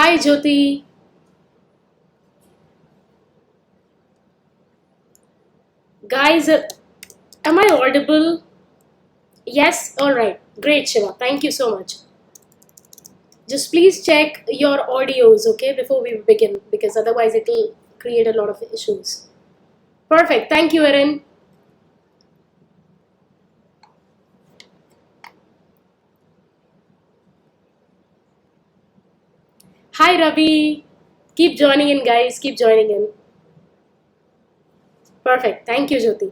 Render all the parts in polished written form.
Hi Jyoti. Guys, am I audible? Yes? Alright. Great, Shiva. Thank you so much. Just please check your audios, okay, before we begin, because otherwise it will create a lot of issues. Perfect. Thank you, Erin. Hi, Ravi. Keep joining in, guys. Keep joining in. Perfect. Thank you, Jyoti.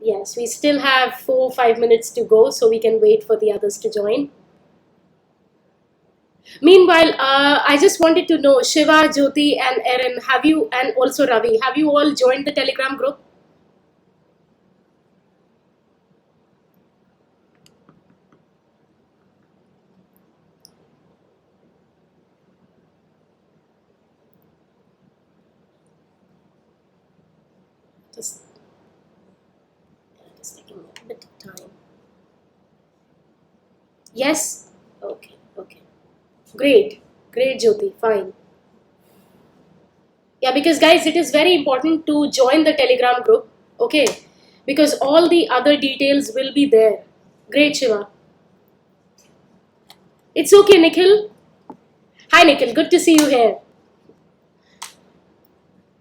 Yes, we still have 4 or 5 minutes to go, so we can wait for the others to join. Meanwhile, I just wanted to know, Shiva, Jyoti, and Erin, have you, and also Ravi, have you all joined the Telegram group? Just, just taking a bit of time. Yes? Okay, okay. Great, great, Jyoti, fine. Yeah, because guys, it is very important to join the Telegram group, okay? Because all the other details will be there. Great, Shiva. It's okay, Nikhil. Hi, Nikhil. Good to see you here.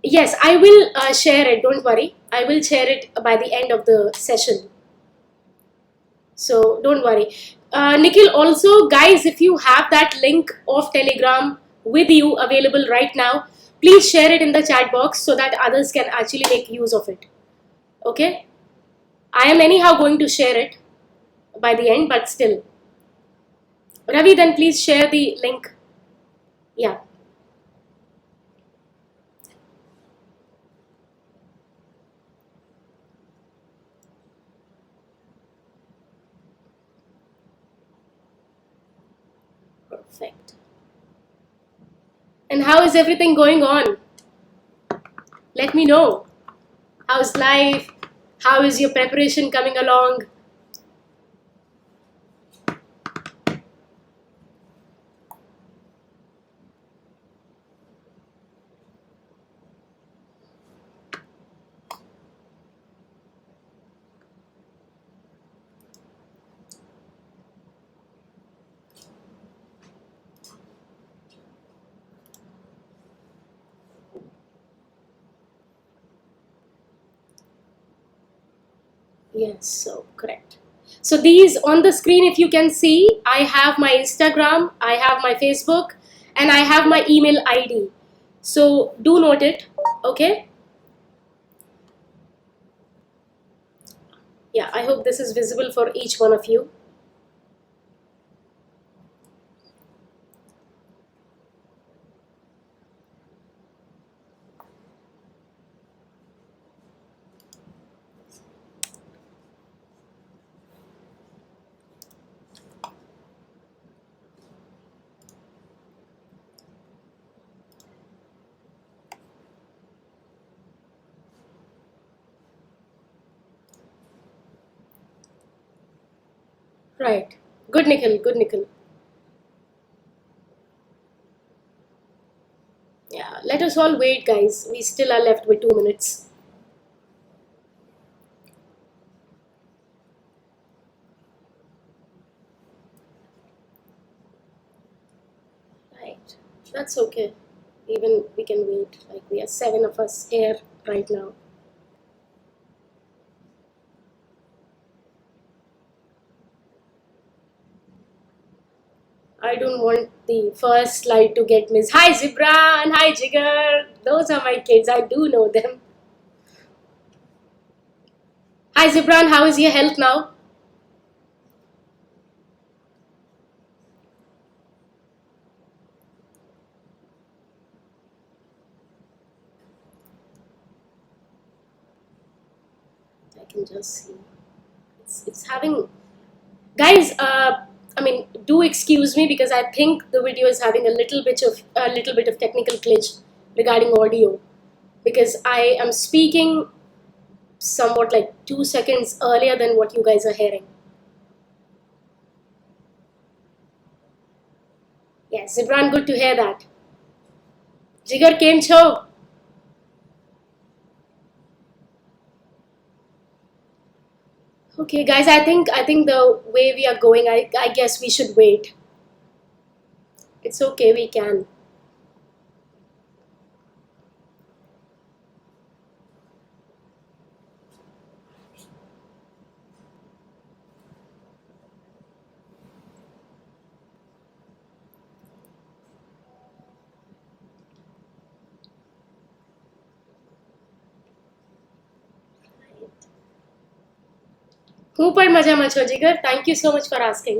Yes, I will share it. Don't worry. I will share it by the end of the session. So don't worry. Nikhil, also, guys, if you have that link of Telegram with you available right now, please share it in the chat box so that others can actually make use of it. Okay? I am anyhow going to share it by the end, but still. Ravi, then please share the link. Yeah, perfect. And how is everything going on? Let me know. How's life? How is your preparation coming along? Yes, so correct. So these on the screen, if you can see, I have my Instagram, I have my Facebook, and I have my email ID. So do note it, okay? Yeah, I hope this is visible for each one of you. Right. Good, Nikhil. Good, Nikhil. Yeah, let us all wait, guys. We still are left with 2 minutes. Right. That's okay. Even we can wait. Like we are 7 of us here right now. I don't want the first slide to get missed. Hi Zibran, hi Jigar. Those are my kids. I do know them. Hi Zibran, how is your health now? I can just see. It's having guys. I mean, do excuse me because I think the video is having a little bit of technical glitch regarding audio because I am speaking somewhat like 2 seconds earlier than what you guys are hearing. Yes, Zibran, good to hear that. Jigar, કેમ છો? Okay, guys, I think the way we are going, I guess we should wait. It's okay, we can. હું પણ મજામાં છો જીગર. Thank you so much for asking.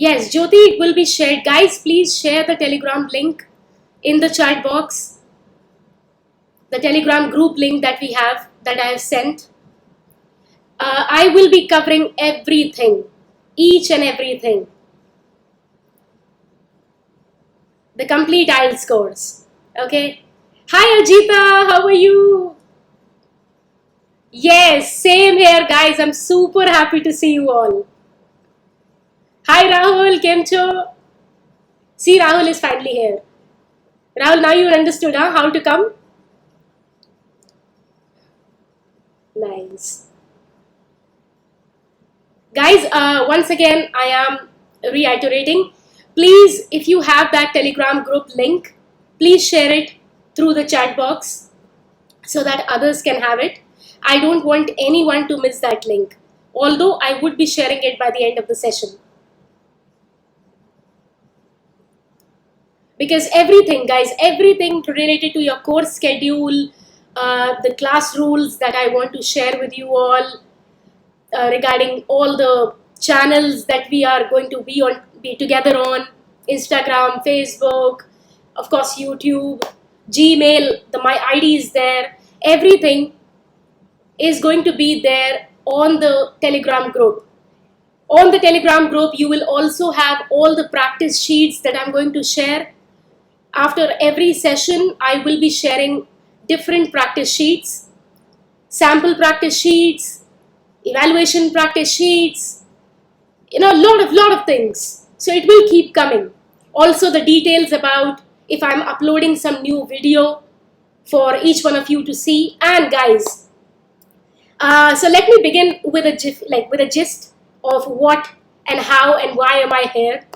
Yes, Jyoti will be shared. Guys, please share the Telegram link in the chat box. The Telegram group link that we have, that I have sent. I will be covering everything, each and everything. The complete IELTS course. Okay. Hi Ajita, how are you? Yes, same here guys. I'm super happy to see you all. Hi Rahul, kem cho? See, Rahul is finally here. Rahul, now you understood how to come? Nice. Guys, once again, I am reiterating. Please, if you have that Telegram group link, please share it through the chat box so that others can have it. I don't want anyone to miss that link, although I would be sharing it by the end of the session. Because everything, guys, everything related to your course schedule, the class rules that I want to share with you all, regarding all the channels that we are going to be together on Instagram, Facebook, of course YouTube, Gmail, my ID is there. Everything is going to be there on the Telegram group. On the Telegram group, you will also have all the practice sheets that I'm going to share. After every session, I will be sharing different practice sheets, sample practice sheets, evaluation practice sheets, lot of things. So it will keep coming. Also the details about if I'm uploading some new video for each one of you to see. And guys, so let me begin with a gist of what and how and why am I here.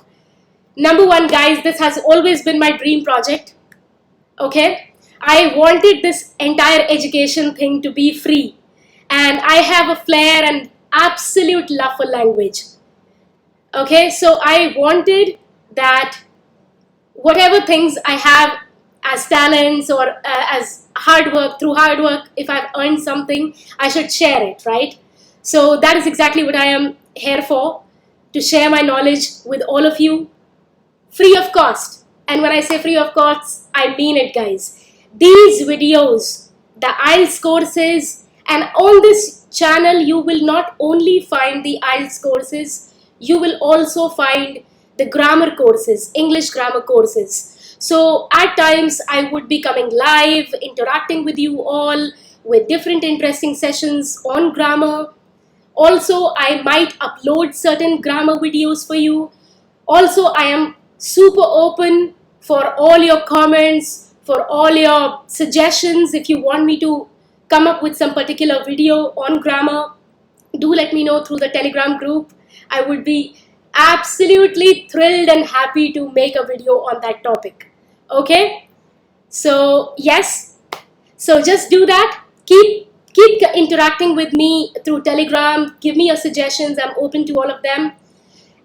Number one, guys, this has always been my dream project. Okay, I wanted this entire education thing to be free. And I have a flair and absolute love for language. Okay, so I wanted that whatever things I have as talents or as through hard work, if I've earned something, I should share it, right? So that is exactly what I am here for, to share my knowledge with all of you, free of cost. And when I say free of cost, I mean it, guys. These videos, the IELTS courses, and on this channel, you will not only find the IELTS courses, you will also find the grammar courses, English grammar courses. So at times, I would be coming live, interacting with you all with different interesting sessions on grammar. Also, I might upload certain grammar videos for you. Also, I am super open for all your comments, for all your suggestions. If you want me to come up with some particular video on grammar, do let me know through the Telegram group. I would be absolutely thrilled and happy to make a video on that topic. Okay, so yes, so just do that. Keep interacting with me through Telegram. Give me your suggestions. I'm open to all of them.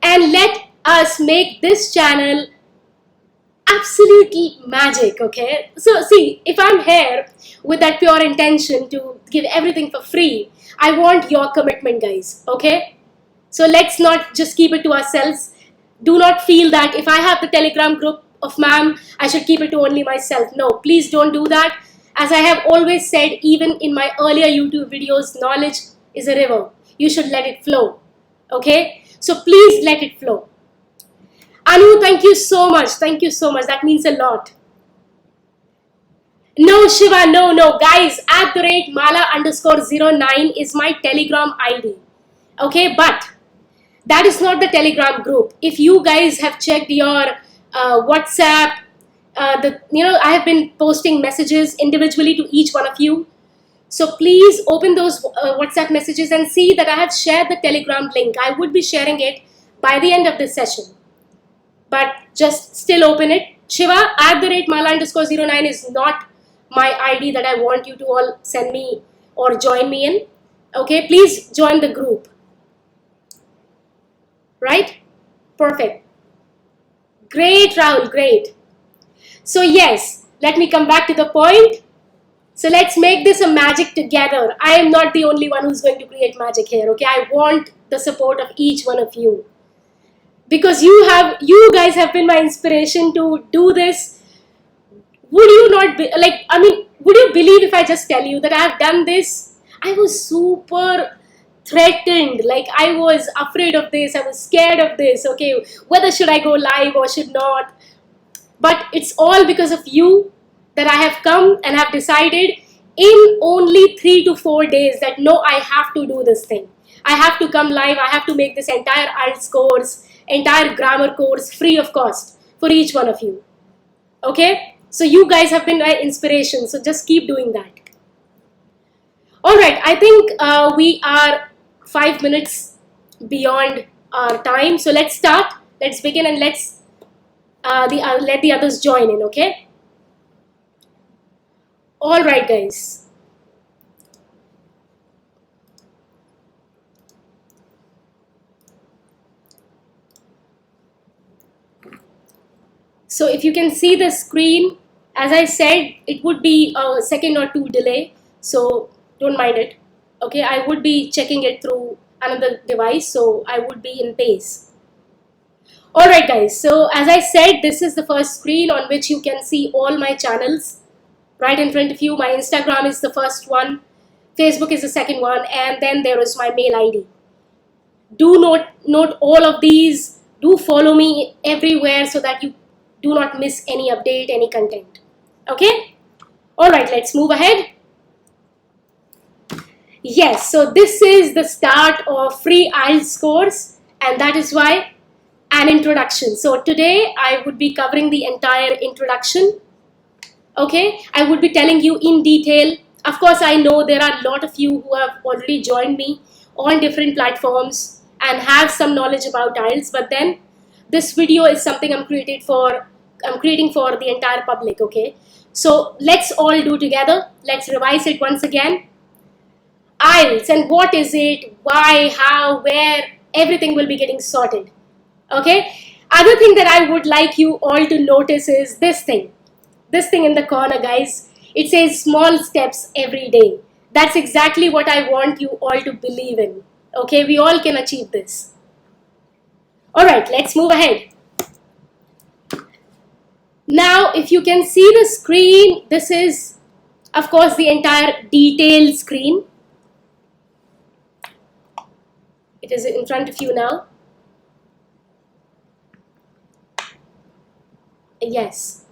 And let us make this channel absolutely magic. Okay, so see, if I'm here with that pure intention to give everything for free, I want your commitment, guys. Okay, so let's not just keep it to ourselves. Do not feel that if I have the Telegram group of ma'am, I should keep it to only myself. No, please don't do that. As I have always said, even in my earlier YouTube videos, knowledge is a river. You should let it flow. Okay, so please let it flow. Anu, thank you so much. Thank you so much. That means a lot. No, Shiva, no, guys, @mala_09 is my Telegram ID. Okay, but that is not the Telegram group. If you guys have checked your WhatsApp, I have been posting messages individually to each one of you. So please open those WhatsApp messages and see that I have shared the Telegram link. I would be sharing it by the end of this session. But just still open it. Shiva, @mala_09 is not my ID that I want you to all send me or join me in. Okay, please join the group. Right? Perfect. Great, Rahul, great. So yes, let me come back to the point. So let's make this a magic together. I am not the only one who's going to create magic here, okay? I want the support of each one of you. Because you guys have been my inspiration to do this. Would you not be, would you believe if I just tell you that I have done this? I was super threatened, like I was afraid of this, I was scared of this, okay? Whether should I go live or should not? But it's all because of you that I have come and have decided in only 3 to 4 days that no, I have to do this thing. I have to come live, I have to make this entire Ielts course, entire grammar course free of cost for each one of you. Okay? So you guys have been my inspiration, so just keep doing that. Alright, I think we are 5 minutes beyond our time. So let's start, let's begin, and let's let the others join in, okay? Alright guys. So if you can see the screen, as I said, it would be a second or two delay, so don't mind it. Okay, I would be checking it through another device, so I would be in pace. Alright guys, so as I said, this is the first screen on which you can see all my channels right in front of you. My Instagram is the first one, Facebook is the second one, and then there is my mail ID. Do note all of these, do follow me everywhere so that you do not miss any update, any content. Okay? Alright, let's move ahead. Yes, so this is the start of free Ielts course, and that is why an introduction. So today I would be covering the entire introduction. Okay, I would be telling you in detail. Of course, I know there are a lot of you who have already joined me on different platforms and have some knowledge about Ielts, but then this video is something I'm creating for the entire public, okay? So let's all do together. Let's revise it once again. Ielts, and what is it, why, how, where, everything will be getting sorted. Okay? Other thing that I would like you all to notice is this thing. This thing in the corner, guys. It says small steps every day. That's exactly what I want you all to believe in. Okay? We all can achieve this. Alright, let's move ahead. Now, if you can see the screen, this is, of course, the entire detailed screen. It is in front of you now. Yes.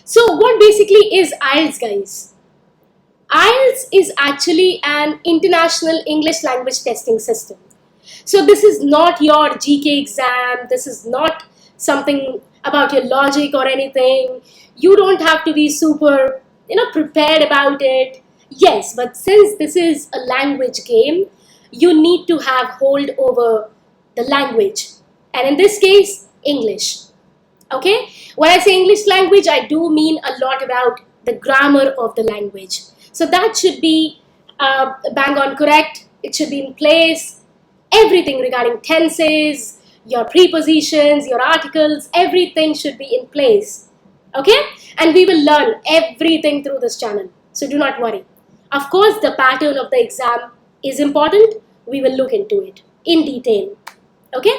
So what basically is Ielts, guys? Ielts is actually an international English language testing system. So this is not your GK exam. This is not something about your logic or anything. You don't have to be super, prepared about it. Yes, but since this is a language game, you need to have hold over the language. And in this case, English. Okay? When I say English language, I do mean a lot about the grammar of the language. So that should be bang on correct. It should be in place. Everything regarding tenses, your prepositions, your articles, everything should be in place. Okay? And we will learn everything through this channel. So do not worry. Of course, the pattern of the exam is important. We will look into it in detail. Okay?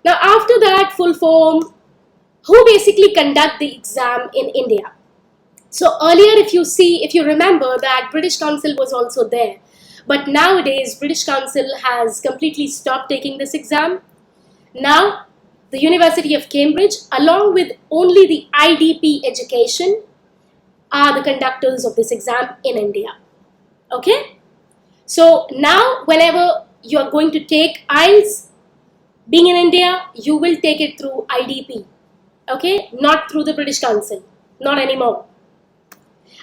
Now, after that, full form, who basically conduct the exam in India? So earlier, if you remember that British Council was also there. But nowadays, British Council has completely stopped taking this exam. Now, the University of Cambridge, along with only the IDP education, are the conductors of this exam in India. Okay? So now whenever you are going to take IELTS, being in India, you will take it through IDP. Okay? Not through the British Council. Not anymore.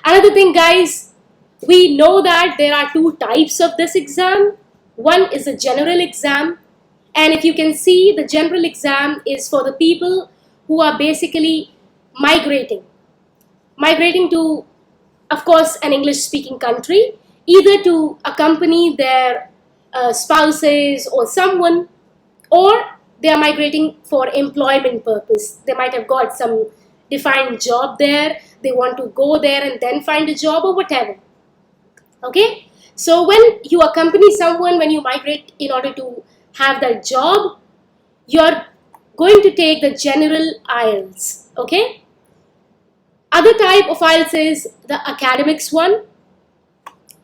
Another thing, guys, we know that there are two types of this exam. One is a general exam, and if you can see, the general exam is for the people who are basically migrating to, of course, an English speaking country, either to accompany their spouses or someone, or they are migrating for employment purpose. They might have got some defined job there, they want to go there and then find a job or whatever. Okay, so when you accompany someone, when you migrate in order to have that job, you're going to take the general IELTS. Okay, other type of IELTS is the academics one.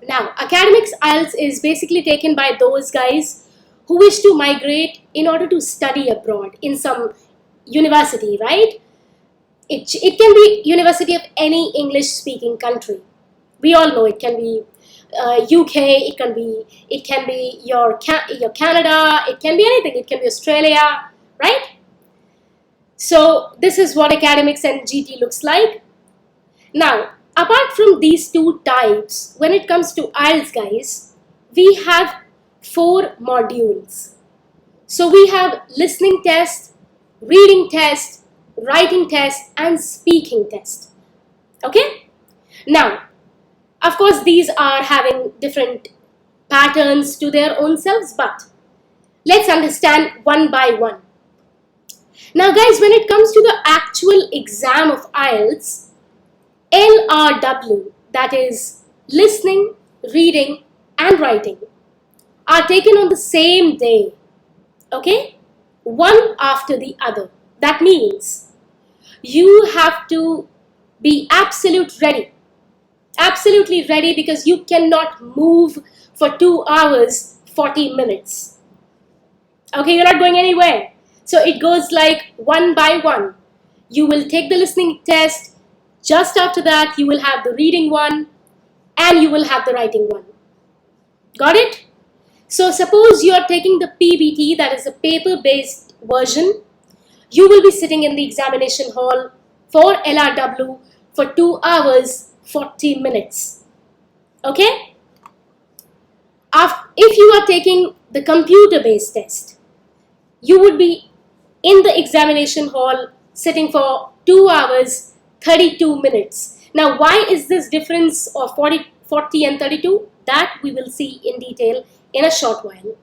Now, academics IELTS is basically taken by those guys who wish to migrate in order to study abroad in some university, right? It can be university of any English speaking country. We all know it can be UK, it can be your Canada, it can be anything, it can be Australia, right? So this is what academics and GT looks like. Now, apart from these two types, when it comes to IELTS, guys, we have 4 modules. So we have listening test, reading test, writing test, and speaking test. Okay? Now, of course, these are having different patterns to their own selves, but let's understand one by one. Now, guys, when it comes to the actual exam of IELTS, LRW, that is listening, reading, and writing, are taken on the same day. Okay? One after the other. That means you have to be absolutely ready, because you cannot move for 2 hours 40 minutes. Okay, you're not going anywhere. So it goes like one by one. You will take the listening test, just after that you will have the reading one, and you will have the writing one. Got it? So suppose you are taking the PBT, that is a paper-based version. You will be sitting in the examination hall for LRW for 2 hours 40 minutes. Okay? If you are taking the computer-based test, you would be in the examination hall sitting for 2 hours 32 minutes. Now, why is this difference of 40 and 32? That we will see in detail in a short while.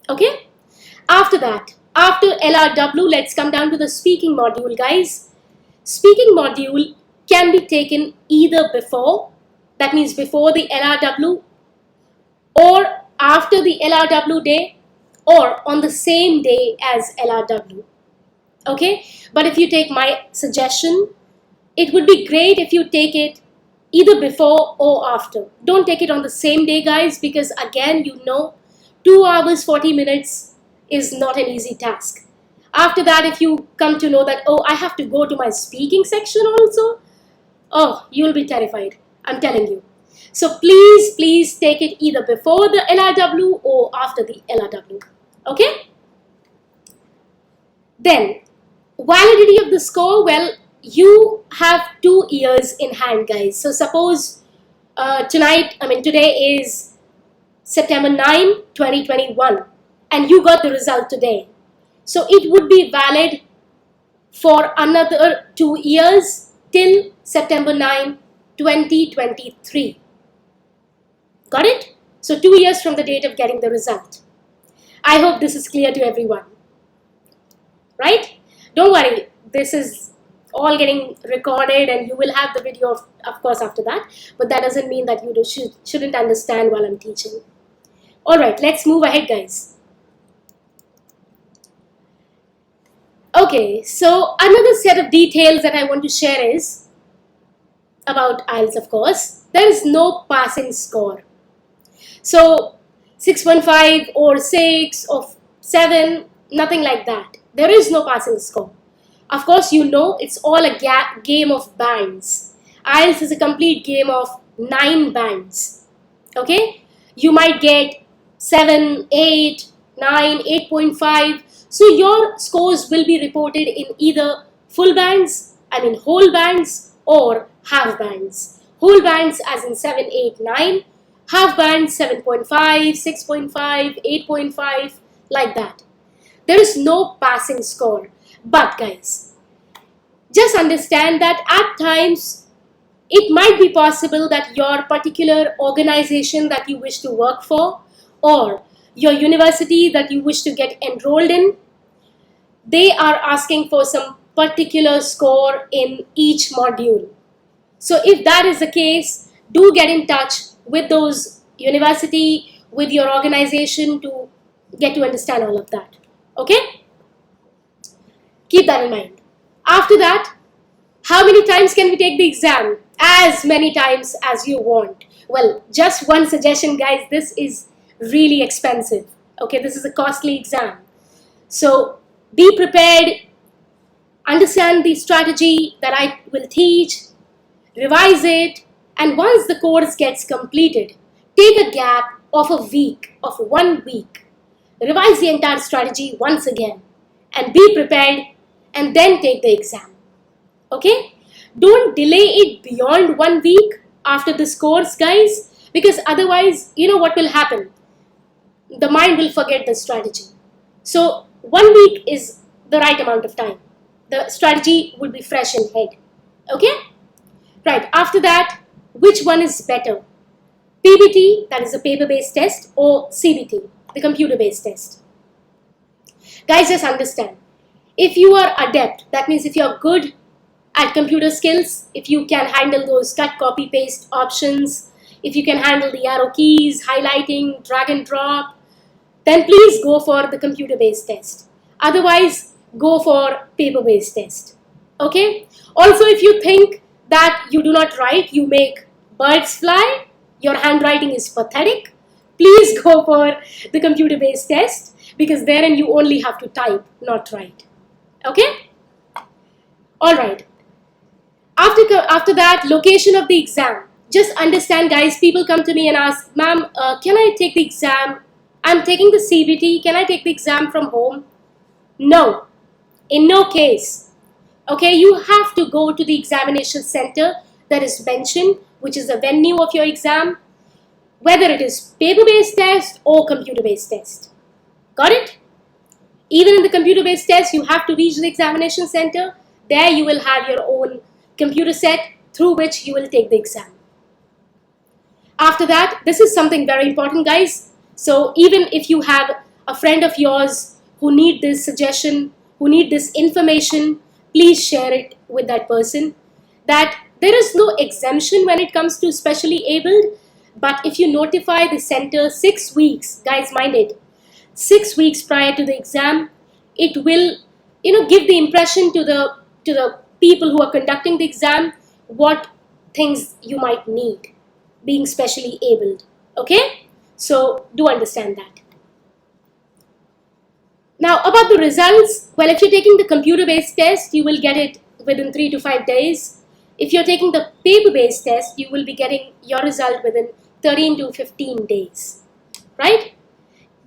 Okay? After that, after LRW, let's come down to the speaking module, guys. Speaking module can be taken either before, that means before the LRW, or after the LRW day, or on the same day as LRW. Okay? But if you take my suggestion, it would be great if you take it either before or after. Don't take it on the same day, guys, because again, 2 hours 40 minutes is not an easy task. After that, if you come to know that, oh, I have to go to my speaking section also, oh, you'll be terrified, I'm telling you. So please take it either before the LRW or after the LRW. Okay? Then, validity of the score, well, you have 2 years in hand, guys. So suppose today is September 9, 2021, and you got the result today. So it would be valid for another 2 years till September 9, 2023. Got it? So 2 years from the date of getting the result. I hope this is clear to everyone. Right? Don't worry, this is all getting recorded and you will have the video of course after that, but that doesn't mean that you shouldn't understand while I'm teaching. Alright, let's move ahead, guys. Okay, so another set of details that I want to share is about IELTS, of course. There is no passing score. So 6.5 or 6 or 7, nothing like that. There is no passing score. Of course, it's all a game of bands. IELTS is a complete game of 9 bands. Okay, you might get 7, 8, 9, 8.5. So your scores will be reported in either full bands, I mean whole bands, or half bands. Whole bands as in 7, 8, 9. Half bands 7.5, 6.5, 8.5, like that. There is no passing score. But guys, just understand that at times it might be possible that your particular organization that you wish to work for, or your university that you wish to get enrolled in, they are asking for some particular score in each module. So if that is the case, do get in touch with those university, with your organization, to get to understand all of that. Okay? Keep that in mind. After that, how many times can we take the exam? As many times as you want. Well, just one suggestion, guys. This is really expensive. Okay, this is a costly exam. So be prepared. Understand the strategy that I will teach. Revise it. And once the course gets completed, take a gap of a week, of 1 week. Revise the entire strategy once again. And be prepared. And then take the exam. Okay? Don't delay it beyond 1 week after this course, guys, because otherwise, you know what will happen? The mind will forget the strategy. So 1 week is the right amount of time. The strategy will be fresh in head. Okay? Right. After that, which one is better? PBT, that is a paper-based test, or CBT, the computer-based test? Guys, just understand. If you are adept, that means if you are good at computer skills, if you can handle those cut, copy, paste options, if you can handle the arrow keys, highlighting, drag and drop, then please go for the computer-based test. Otherwise, go for paper-based test. Okay? Also, if you think that you do not write, you make birds fly, your handwriting is pathetic, please go for the computer-based test, because therein you only have to type, not write. Okay? Alright. After that, location of the exam. Just understand, guys, people come to me and ask, ma'am, can I take the exam? I'm taking the CBT. Can I take the exam from home? No. In no case. Okay, you have to go to the examination center that is mentioned, which is the venue of your exam, whether it is paper-based test or computer-based test. Got it? Even in the computer-based test, you have to reach the examination center. There you will have your own computer set through which you will take the exam. After that, this is something very important, guys. So even if you have a friend of yours who need this suggestion, who need this information, please share it with that person. That there is no exemption when it comes to specially abled, but if you notify the center 6 weeks, guys, mind it, 6 weeks prior to the exam, it will, give the impression to the people who are conducting the exam what things you might need being specially abled. Okay? So do understand that. Now about the results, well, if you're taking the computer-based test, you will get it within 3 to 5 days. If you're taking the paper-based test, you will be getting your result within 13 to 15 days. Right?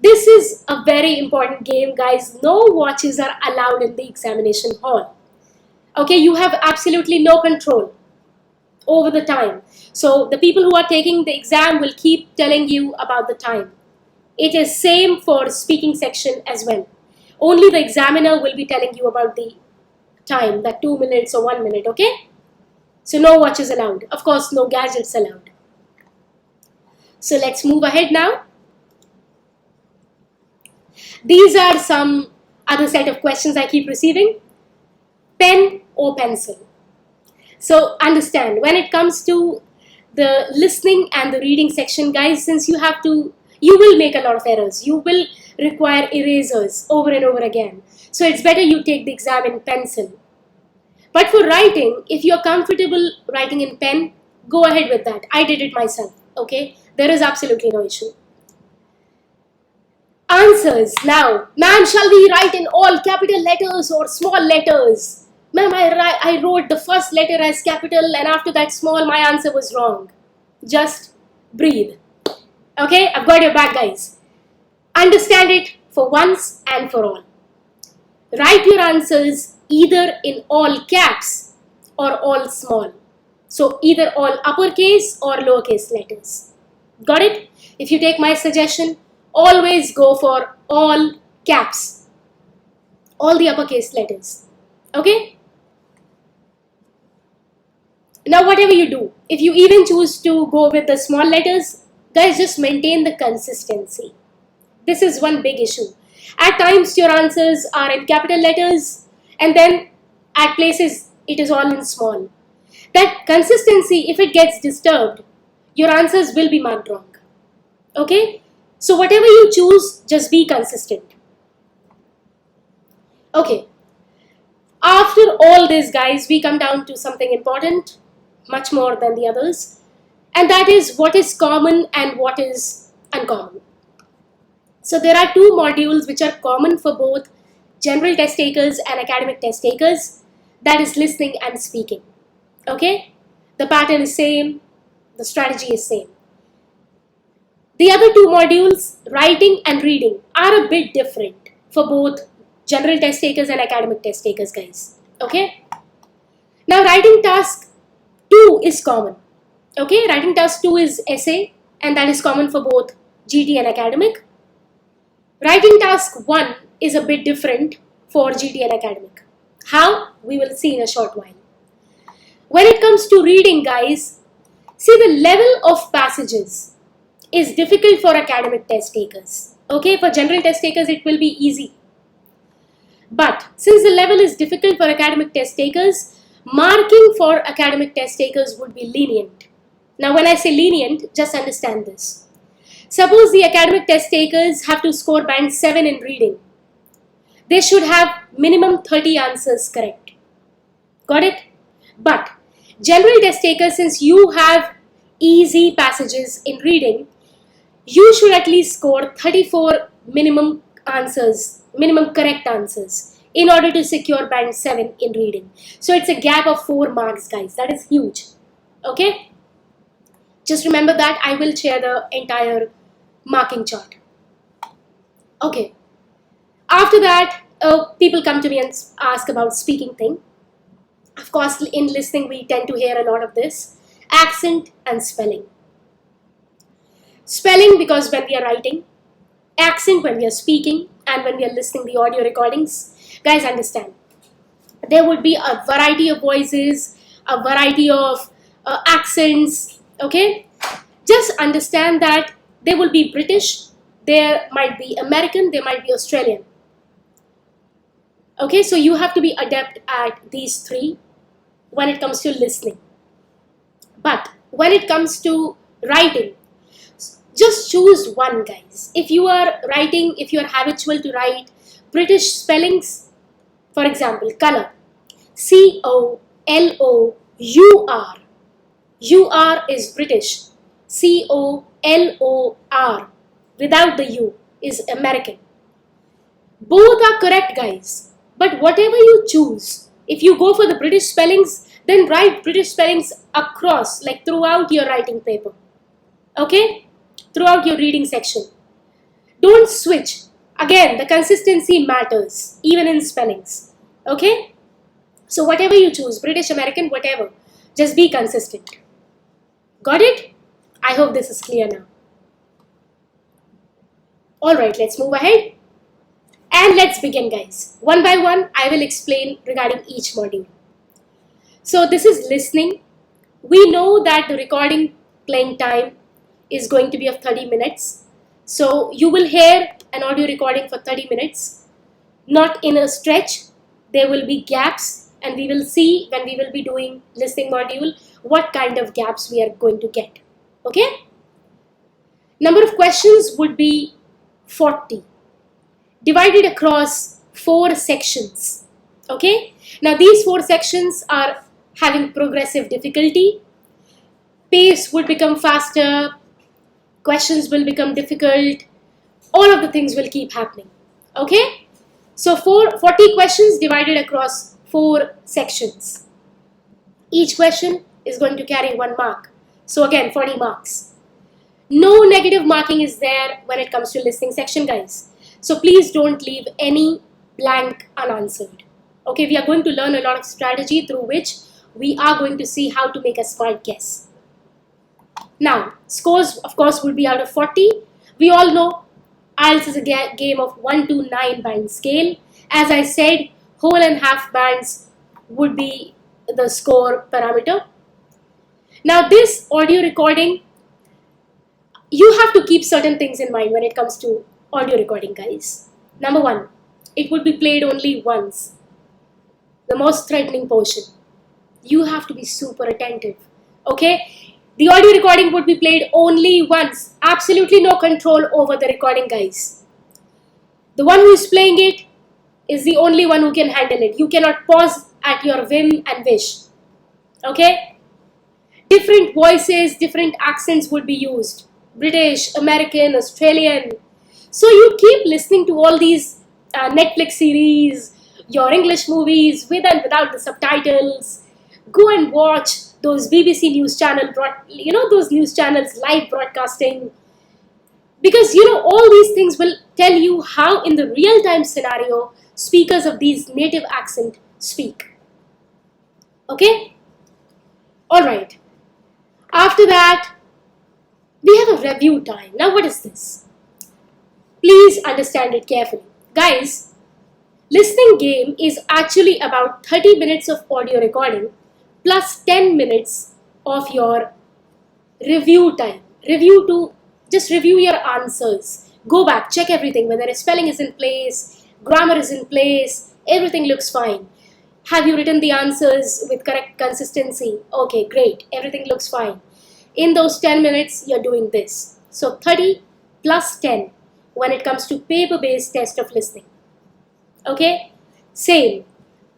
This is a very important game, guys. No watches are allowed in the examination hall. Okay, you have absolutely no control over the time. So the people who are taking the exam will keep telling you about the time. It is same for speaking section as well. Only the examiner will be telling you about the time, that 2 minutes or 1 minute, okay? So no watches allowed. Of course, no gadgets allowed. So let's move ahead now. These are some other set of questions I keep receiving. Pen or pencil? So understand, when it comes to the listening and the reading section, guys, since you will make a lot of errors. You will require erasers over and over again. So it's better you take the exam in pencil. But for writing, if you're comfortable writing in pen, go ahead with that. I did it myself, okay? There is absolutely no issue. Answers. Now, ma'am, shall we write in all capital letters or small letters? Ma'am, I wrote the first letter as capital and after that small, my answer was wrong. Just breathe. Okay, I've got your back, guys. Understand it for once and for all. Write your answers either in all caps or all small. So either all uppercase or lowercase letters. Got it? If you take my suggestion, always go for all caps. All the uppercase letters. Okay? Now whatever you do, if you even choose to go with the small letters, guys, just maintain the consistency. This is one big issue. At times your answers are in capital letters and then at places it is all in small. That consistency, if it gets disturbed, your answers will be marked wrong. Okay? So whatever you choose, just be consistent. Okay. After all this, guys, we come down to something important, much more than the others, and that is what is common and what is uncommon. So there are two modules which are common for both general test takers and academic test takers, that is listening and speaking. Okay? The pattern is same, the strategy is same. The other two modules, writing and reading, are a bit different for both general test takers and academic test takers, guys. Okay? Now writing task 2 is common. Okay? Writing task 2 is essay and that is common for both GT and academic. Writing task 1 is a bit different for GT and academic. How? We will see in a short while. When it comes to reading, guys, see the level of passages is difficult for academic test takers. Okay, for general test takers it will be easy. But since the level is difficult for academic test takers, marking for academic test takers would be lenient. Now when I say lenient, just understand this. Suppose the academic test takers have to score band 7 in reading. They should have minimum 30 answers correct. Got it? But general test takers, since you have easy passages in reading, you should at least score 34 minimum answers, minimum correct answers in order to secure band 7 in reading. So it's a gap of 4 marks, guys. That is huge. Okay? Just remember that. I will share the entire marking chart. Okay. After that, people come to me and ask about speaking thing. Of course, in listening, we tend to hear a lot of this. Accent and spelling. Spelling because when we are writing, accent when we are speaking, and when we are listening the audio recordings. Guys, understand. There would be a variety of voices, a variety of accents, okay? Just understand that there will be British, there might be American, there might be Australian. Okay, so you have to be adept at these three when it comes to listening. But when it comes to writing, just choose one, guys. If you are writing, if you are habitual to write British spellings, for example, color, C-O-L-O-U-R. U-R is British. C-O-L-O-R without the U is American. Both are correct, guys. But whatever you choose, if you go for the British spellings, then write British spellings across, like throughout your writing paper. Okay? Throughout your reading section. Don't switch. Again, the consistency matters, even in spellings. Okay? So whatever you choose, British, American, whatever, just be consistent. Got it? I hope this is clear now. Alright, let's move ahead. And let's begin, guys. One by one, I will explain regarding each module. So this is listening. We know that the recording playing time is going to be of 30 minutes. So you will hear an audio recording for 30 minutes. Not in a stretch. There will be gaps, and we will see when we will be doing listening module what kind of gaps we are going to get. Okay? Number of questions would be 40. Divided across 4 sections. Okay? Now these 4 sections are having progressive difficulty. Pace would become faster. Questions will become difficult. All of the things will keep happening. Okay? So 40 questions divided across 4 sections. Each question is going to carry 1 mark. So again, 40 marks. No negative marking is there when it comes to listening section, guys. So please don't leave any blank unanswered. Okay, we are going to learn a lot of strategy through which we are going to see how to make a smart guess. Now, scores, of course, will be out of 40. We all know Ielts is a game of 1 to 9 band scale. As I said, whole and half bands would be the score parameter. Now, this audio recording, you have to keep certain things in mind when it comes to audio recording, guys. Number 1, it would be played only once. The most threatening portion. You have to be super attentive. Okay? The audio recording would be played only once. Absolutely no control over the recording, guys. The one who is playing it is the only one who can handle it. You cannot pause at your whim and wish. Okay? Different voices, different accents would be used. British, American, Australian. So you keep listening to all these Netflix series, your English movies with and without the subtitles. Go and watch those BBC news channel, those news channels live broadcasting. Because, all these things will tell you how in the real-time scenario, speakers of these native accent speak. Okay? Alright. After that, we have a review time. Now what is this? Please understand it carefully. Guys, listening game is actually about 30 minutes of audio recording plus 10 minutes of your review time. Just review your answers. Go back, check everything, whether spelling is in place, grammar is in place, everything looks fine. Have you written the answers with correct consistency? Okay, great, everything looks fine. In those 10 minutes, you're doing this. So 30 plus 10 when it comes to paper-based test of listening. Okay? Same.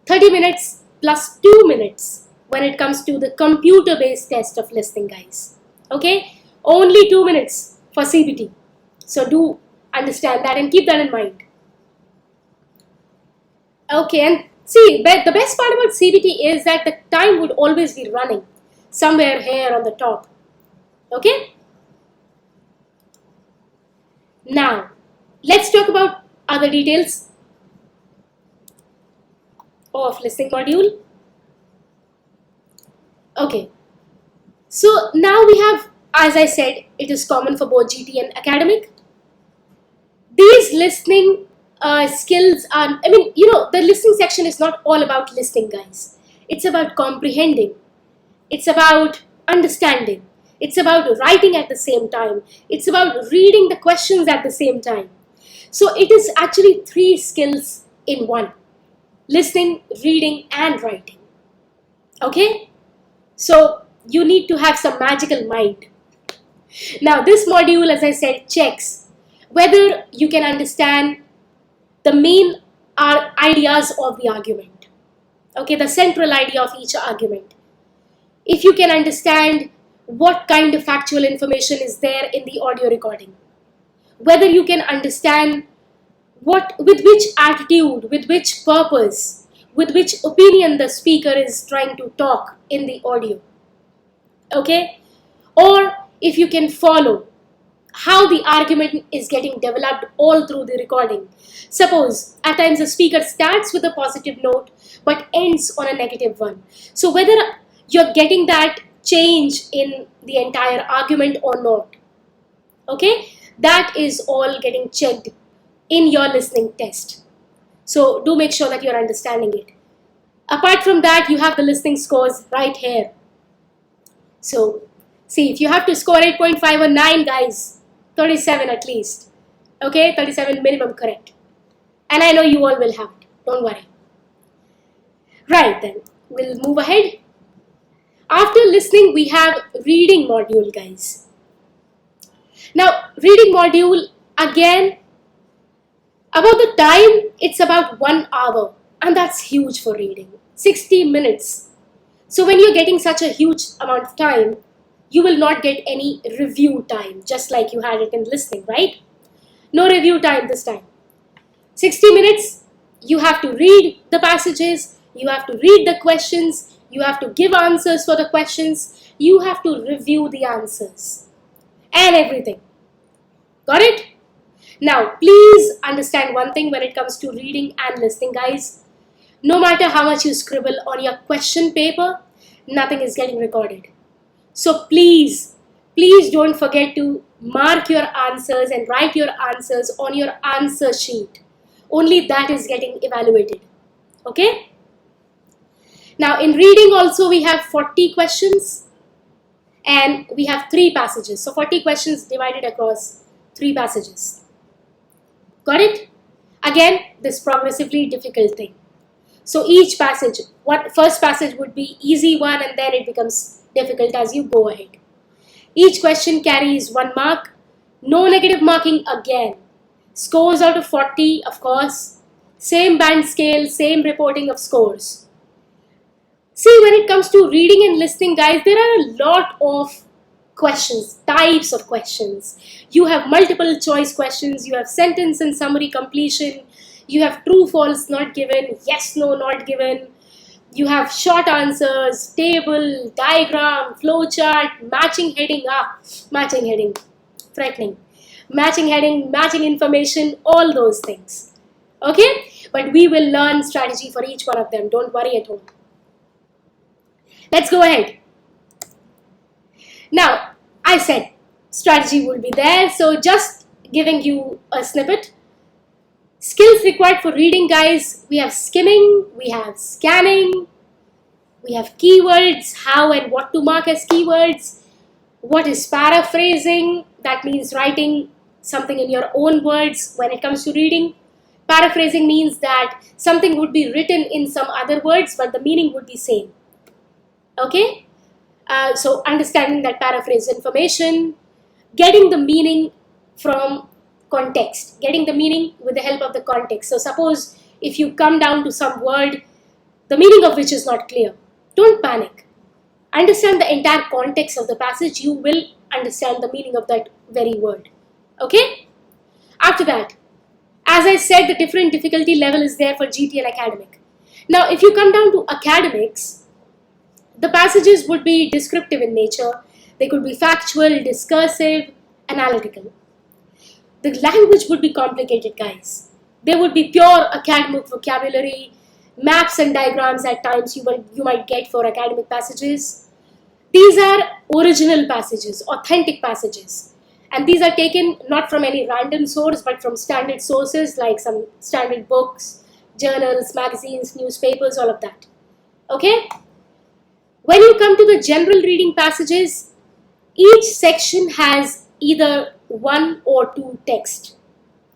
30 minutes plus 2 minutes when it comes to the computer-based test of listening, guys. Okay? Only 2 minutes for CBT. So do understand that and keep that in mind. Okay, and see, the best part about CBT is that the time would always be running somewhere here on the top. Okay? Now, let's talk about other details of listening module. Okay. So now we have, as I said, it is common for both GT and academic. These listening skills are, the listening section is not all about listening, guys. It's about comprehending. It's about understanding. It's about writing at the same time. It's about reading the questions at the same time. So it is actually 3 skills in one. Listening, reading, and writing. Okay? So you need to have some magical mind. Now this module, as I said, checks whether you can understand the main ideas of the argument. Okay, the central idea of each argument. If you can understand what kind of factual information is there in the audio recording. Whether you can understand with which attitude, with which purpose, with which opinion the speaker is trying to talk in the audio. Okay? Or if you can follow how the argument is getting developed all through the recording. Suppose at times the speaker starts with a positive note but ends on a negative one. So whether you're getting that change in the entire argument or not. Okay? That is all getting checked in your listening test. So do make sure that you're understanding it. Apart from that, you have the listening scores right here. So see, if you have to score 8.5 or 9, guys, 37 at least. Okay, 37 minimum correct. And I know you all will have it. Don't worry. Right then, we'll move ahead. After listening, we have reading module, guys. Now, reading module, again, about the time, it's about 1 hour. And that's huge for reading. 60 minutes. So when you're getting such a huge amount of time, you will not get any review time, just like you had it in listening, right? No review time this time. 60 minutes, you have to read the passages, You have to read the questions. You have to give answers for the questions. You have to review the answers and everything. Got it? Now, please understand one thing when it comes to reading and listening, guys. No matter how much you scribble on your question paper, nothing is getting recorded. So please don't forget to mark your answers and write your answers on your answer sheet. Only that is getting evaluated. Okay? Now, in reading also, we have 40 questions and we have 3 passages. So 40 questions divided across 3 passages. Got it? Again, this progressively difficult thing. So each passage, first passage would be easy one and then it becomes difficult as you go ahead. Each question carries 1 mark. No negative marking again. Scores out of 40, of course. Same band scale, same reporting of scores. See, when it comes to reading and listening, guys, there are a lot of questions, types of questions. You have multiple choice questions, you have sentence and summary completion, you have true, false, not given, yes, no, not given. You have short answers, table, diagram, flowchart, matching heading, matching heading, frightening. Matching heading, matching information, all those things. Okay? But we will learn strategy for each one of them. Don't worry at all. Let's go ahead. Now, I said strategy will be there. So just giving you a snippet. Skills required for reading, guys. We have skimming, we have scanning, we have keywords, how and what to mark as keywords. What is paraphrasing? That means writing something in your own words when it comes to reading. Paraphrasing means that something would be written in some other words, but the meaning would be same. Okay? So understanding that paraphrase information, getting the meaning from context, getting the meaning with the help of the context. So suppose if you come down to some word, the meaning of which is not clear, don't panic. Understand the entire context of the passage, you will understand the meaning of that very word. Okay? After that, as I said, the different difficulty level is there for GT and academic. Now, if you come down to academics, the passages would be descriptive in nature. They could be factual, discursive, analytical. The language would be complicated, guys. There would be pure academic vocabulary, maps and diagrams at times you might get for academic passages. These are original passages, authentic passages. And these are taken not from any random source, but from standard sources like some standard books, journals, magazines, newspapers, all of that. Okay? When you come to the general reading passages, each section has either 1 or 2 text.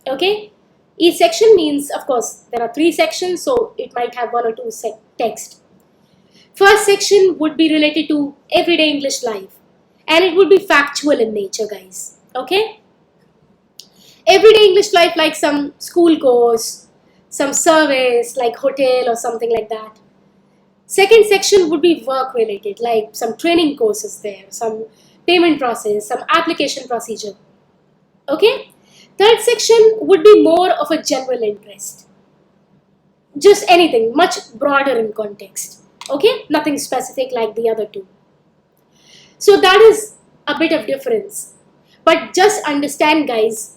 Okay? Each section means, of course, there are 3 sections, so it might have 1 or 2 text. First section would be related to everyday English life, and it would be factual in nature, guys. Okay? Everyday English life, like some school course, some service like hotel or something like that. Second section would be work related, like some training courses there, some payment process, some application procedure. Okay? Third section would be more of a general interest. Just anything, much broader in context. Okay? Nothing specific like the other 2. So that is a bit of difference. But just understand, guys,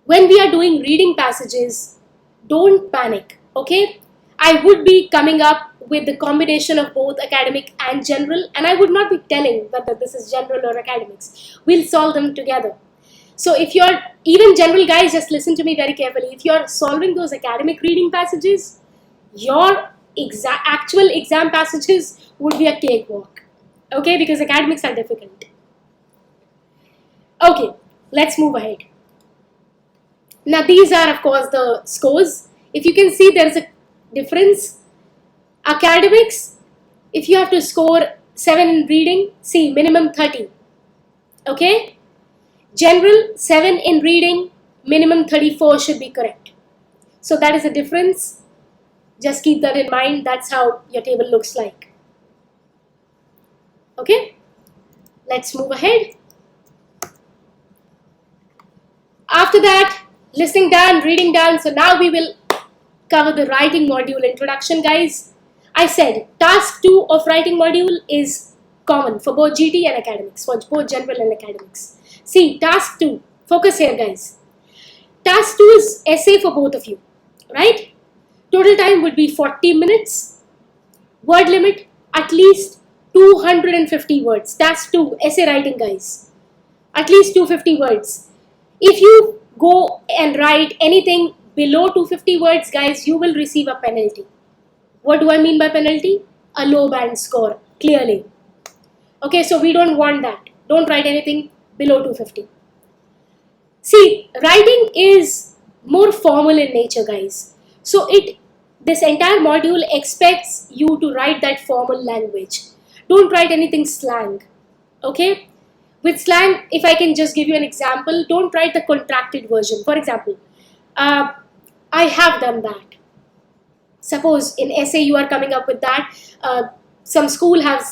when we are doing reading passages, don't panic. Okay? I would be coming up with the combination of both academic and general, and I would not be telling whether this is general or academics. We'll solve them together. So if you're even general, guys, just listen to me very carefully. If you're solving those academic reading passages, your actual exam passages would be a cakewalk. Okay, because academics are difficult. Okay, let's move ahead. Now these are, of course, the scores. If you can see, there's a difference. Academics, if you have to score 7 in reading, see, minimum 30. Okay? General, 7 in reading, minimum 34 should be correct. So that is the difference. Just keep that in mind. That's how your table looks like. Okay? Let's move ahead. After that, listening done, reading done. So now we will cover the writing module introduction, guys. I said task 2 of writing module is common for both GT and academics, for both general and academics. See, task 2, focus here guys. Task 2 is essay for both of you, right? Total time would be 40 minutes. Word limit at least 250 words. Task 2, essay writing guys. At least 250 words. If you go and write anything below 250 words guys, you will receive a penalty. What do I mean by penalty? A low band score, clearly. Okay, so we don't want that. Don't write anything below 250. See, writing is more formal in nature, guys. So this entire module expects you to write that formal language. Don't write anything slang, okay? With slang, if I can just give you an example, don't write the contracted version. For example, I have done that. Suppose in essay you are coming up with that. Some school have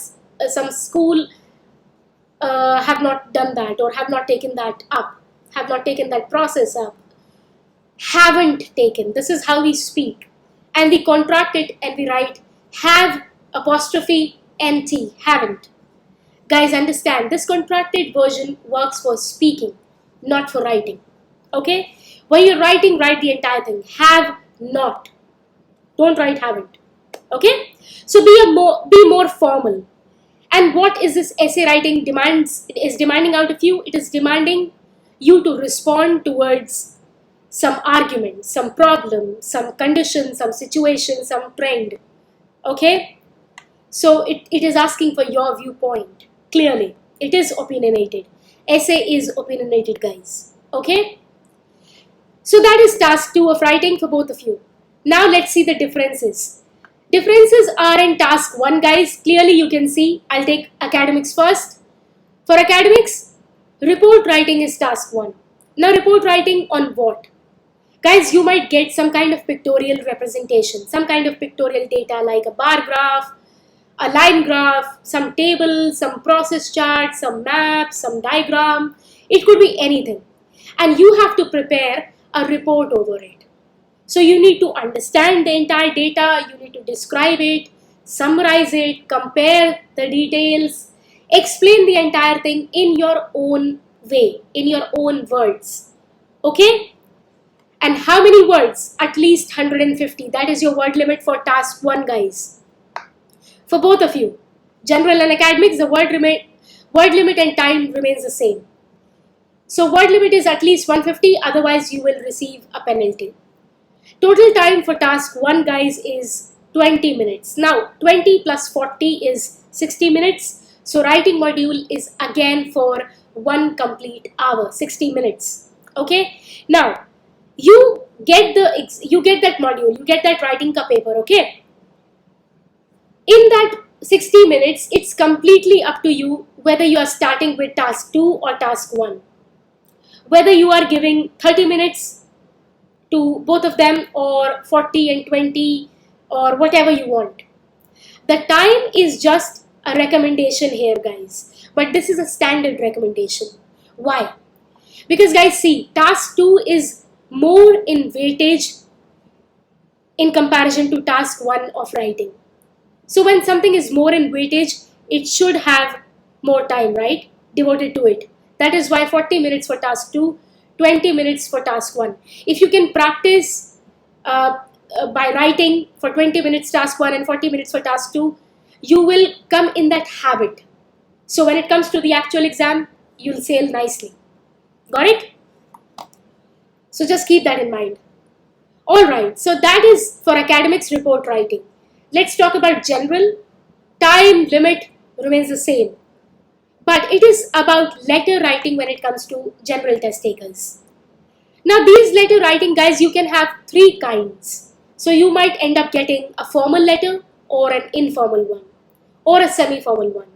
not done that or have not taken that up, have not taken that process up. Haven't taken. This is how we speak, and we contract it and we write have apostrophe nt, haven't. Guys, understand this contracted version works for speaking, not for writing. Okay? When you're writing, write the entire thing. Have not. Don't write haven't. Okay? So be more formal. And what is this essay writing demanding out of you? It is demanding you to respond towards some argument, some problem, some condition, some situation, some trend. Okay? So it is asking for your viewpoint. Clearly, it is opinionated. Essay is opinionated, guys. Okay? So that is task 2 of writing for both of you. Now let's see the differences. Differences are in task 1, guys. Clearly you can see. I'll take academics first. For academics, report writing is task 1. Now report writing on what? Guys, you might get some kind of pictorial representation, some kind of pictorial data like a bar graph, a line graph, some table, some process chart, some map, some diagram. It could be anything. And you have to prepare a report over it. So you need to understand the entire data, you need to describe it, summarize it, compare the details, explain the entire thing in your own way, in your own words. Okay? And how many words? At least 150. That is your word limit for task 1, guys. For both of you, general and academics, the word limit and time remains the same. So word limit is at least 150, otherwise you will receive a penalty. Total time for task 1, guys, is 20 minutes. Now 20 plus 40 is 60 minutes. So writing module is again for 1 complete hour, 60 minutes. Okay. Now you get that module, you get that writing ka paper. Okay. In that 60 minutes, it's completely up to you whether you are starting with task 2 or task 1. Whether you are giving 30 minutes to both of them or 40 and 20 or whatever you want. The time is just a recommendation here, guys. But this is a standard recommendation. Why? Because guys, see, task 2 is more in weightage in comparison to task 1 of writing. So when something is more in weightage, it should have more time, right? Devoted to it. That is why 40 minutes for task 2, 20 minutes for task 1. If you can practice by writing for 20 minutes task 1 and 40 minutes for task 2, you will come in that habit. So when it comes to the actual exam, you'll sail nicely. Got it? So just keep that in mind. Alright, so that is for academics report writing. Let's talk about general. Time limit remains the same. But it is about letter writing when it comes to general test takers. Now these letter writing, guys, you can have 3 kinds. So you might end up getting a formal letter or an informal one or a semi-formal one.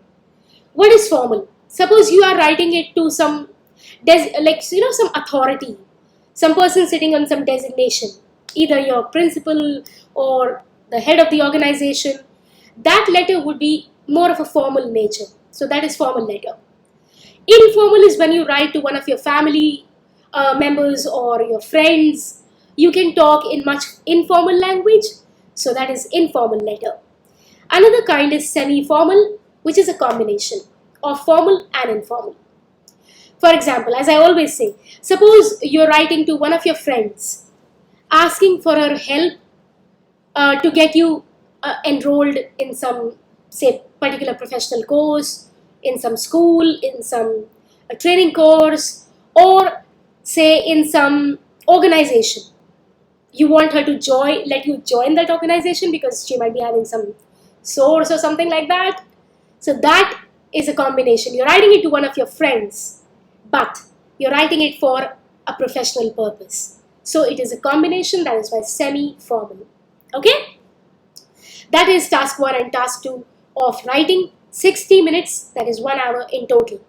What is formal? Suppose you are writing it to some authority, some person sitting on some designation, either your principal or the head of the organization. That letter would be more of a formal nature. So that is formal letter. Informal is when you write to one of your family members or your friends. You can talk in much informal language. So that is informal letter. Another kind is semi-formal, which is a combination of formal and informal. For example, as I always say, suppose you're writing to one of your friends asking for her help to get you enrolled in some, say, particular professional course, in some school, in some training course, or say in some organization. You want her to let you join that organization because she might be having some source or something like that. So that is a combination. You're writing it to one of your friends, but you're writing it for a professional purpose. So it is a combination, that is why semi-formal. Okay? That is task 1 and task 2 of writing. 60 minutes, that is 1 hour in total.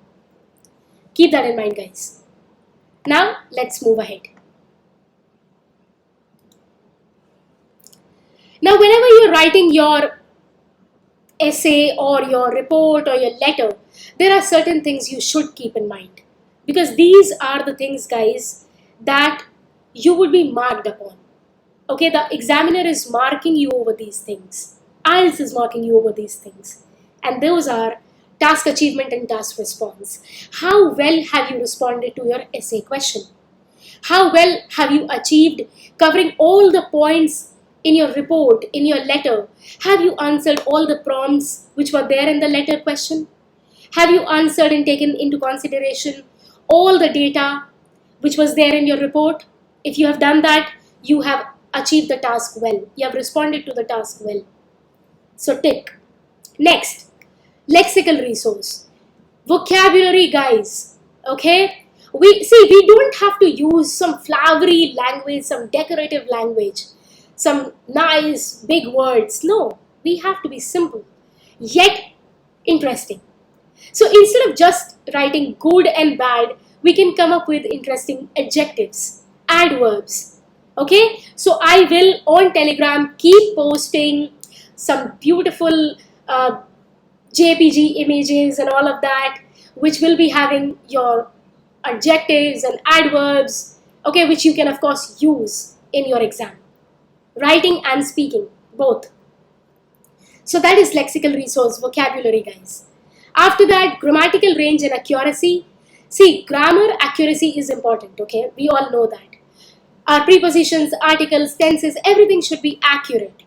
Keep that in mind, guys. Now, let's move ahead. Now, whenever you're writing your essay or your report or your letter, there are certain things you should keep in mind. Because these are the things, guys, that you would be marked upon. Okay, the examiner is marking you over these things. Ielts is marking you over these things. And those are task achievement and task response. How well have you responded to your essay question? How well have you achieved covering all the points in your report, in your letter? Have you answered all the prompts which were there in the letter question? Have you answered and taken into consideration all the data which was there in your report? If you have done that, you have achieved the task well. You have responded to the task well. So tick. Next, lexical resource. Vocabulary, guys. Okay? We don't have to use some flowery language, some decorative language, some nice big words. No, we have to be simple, yet interesting. So instead of just writing good and bad, we can come up with interesting adjectives, adverbs. Okay? So I will on Telegram keep posting some beautiful JPG images and all of that, which will be having your adjectives and adverbs, okay, which you can of course use in your exam. Writing and speaking, both. So that is lexical resource, vocabulary, guys. After that, grammatical range and accuracy. See, grammar accuracy is important, okay? We all know that. Our prepositions, articles, tenses, everything should be accurate.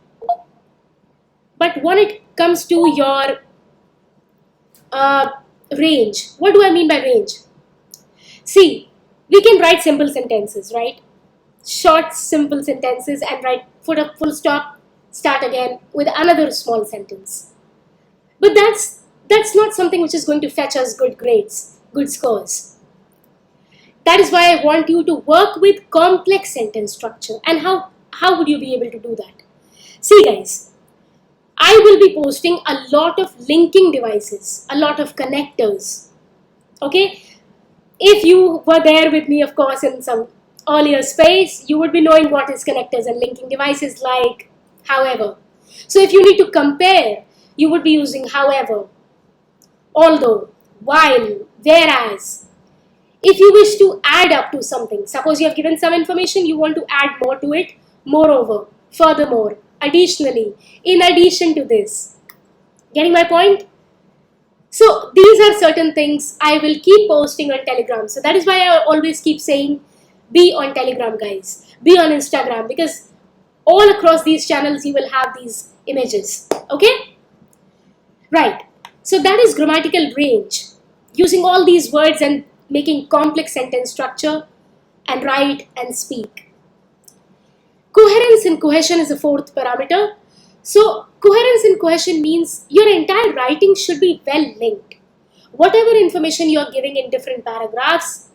But when it comes to your range, what do I mean by range? See, we can write simple sentences, right? Short, simple sentences and write put a full stop, start again with another small sentence. But that's not something which is going to fetch us good grades, good scores. That is why I want you to work with complex sentence structure. And how would you be able to do that? See, guys, I will be posting a lot of linking devices, a lot of connectors. Okay? If you were there with me, of course, in some earlier space, you would be knowing what is connectors and linking devices like however. So if you need to compare, you would be using however, although, while, whereas. If you wish to add up to something, suppose you have given some information, you want to add more to it, moreover, furthermore, additionally, in addition to this. Getting my point? So these are certain things I will keep posting on Telegram. So that is why I always keep saying, be on Telegram, guys. Be on Instagram, because all across these channels you will have these images. Okay? Right. So that is grammatical range. Using all these words and making complex sentence structure and write and speak. Coherence and cohesion is the fourth parameter. So coherence and cohesion means your entire writing should be well linked. Whatever information you are giving in different paragraphs,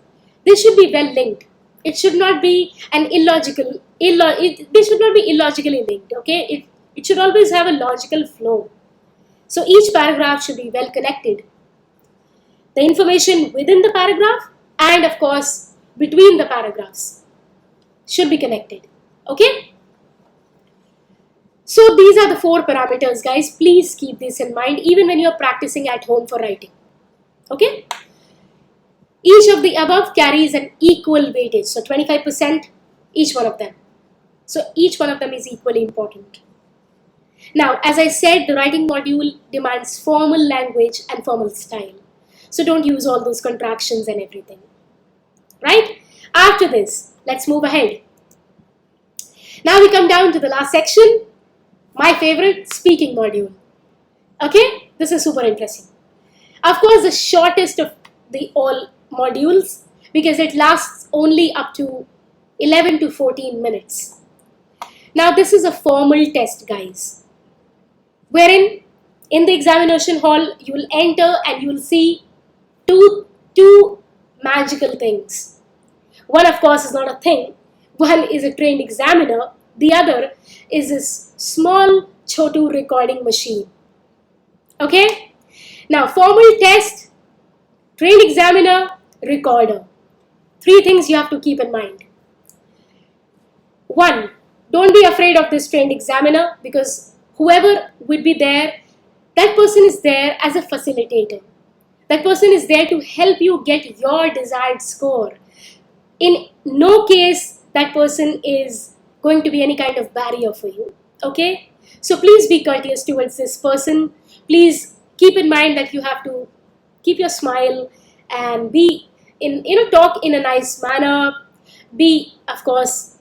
they should be well linked. It should not be they should not be illogically linked. Okay, it should always have a logical flow. So each paragraph should be well connected. The information within the paragraph and of course between the paragraphs should be connected. Okay? So these are the 4 parameters, guys. Please keep this in mind even when you're practicing at home for writing. Okay? Each of the above carries an equal weightage. So 25% each one of them. So each one of them is equally important. Now, as I said, the writing module demands formal language and formal style. So don't use all those contractions and everything. Right? After this, let's move ahead. Now we come down to the last section, my favorite, speaking module. Okay? This is super interesting. Of course, the shortest of the all modules because it lasts only up to 11 to 14 minutes. Now, this is a formal test, guys, wherein in the examination hall, you will enter and you will see two magical things. One, of course, is not a thing. One is a trained examiner. The other is this small Chotu recording machine. Okay? Now, formal test, trained examiner, recorder. 3 things you have to keep in mind. 1, don't be afraid of this trained examiner because whoever would be there, that person is there as a facilitator. That person is there to help you get your desired score. In no case that person is going to be any kind of barrier for you. Okay? So please be courteous towards this person. Please keep in mind that you have to keep your smile and be in, talk in a nice manner. Be, of course,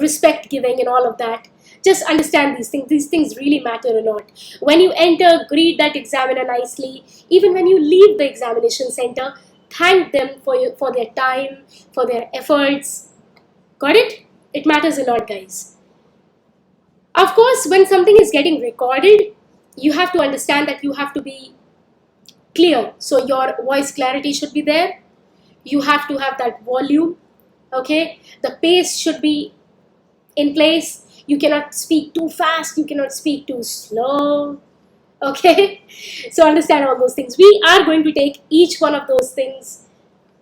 respect giving and all of that. Just understand these things. These things really matter a lot. When you enter, greet that examiner nicely. Even when you leave the examination center, thank them for their time, for their efforts. Got it? It matters a lot, guys. Of course, when something is getting recorded, you have to understand that you have to be clear. So your voice clarity should be there. You have to have that volume. Okay? The pace should be in place. You cannot speak too fast. You cannot speak too slow. Okay? So understand all those things. We are going to take each one of those things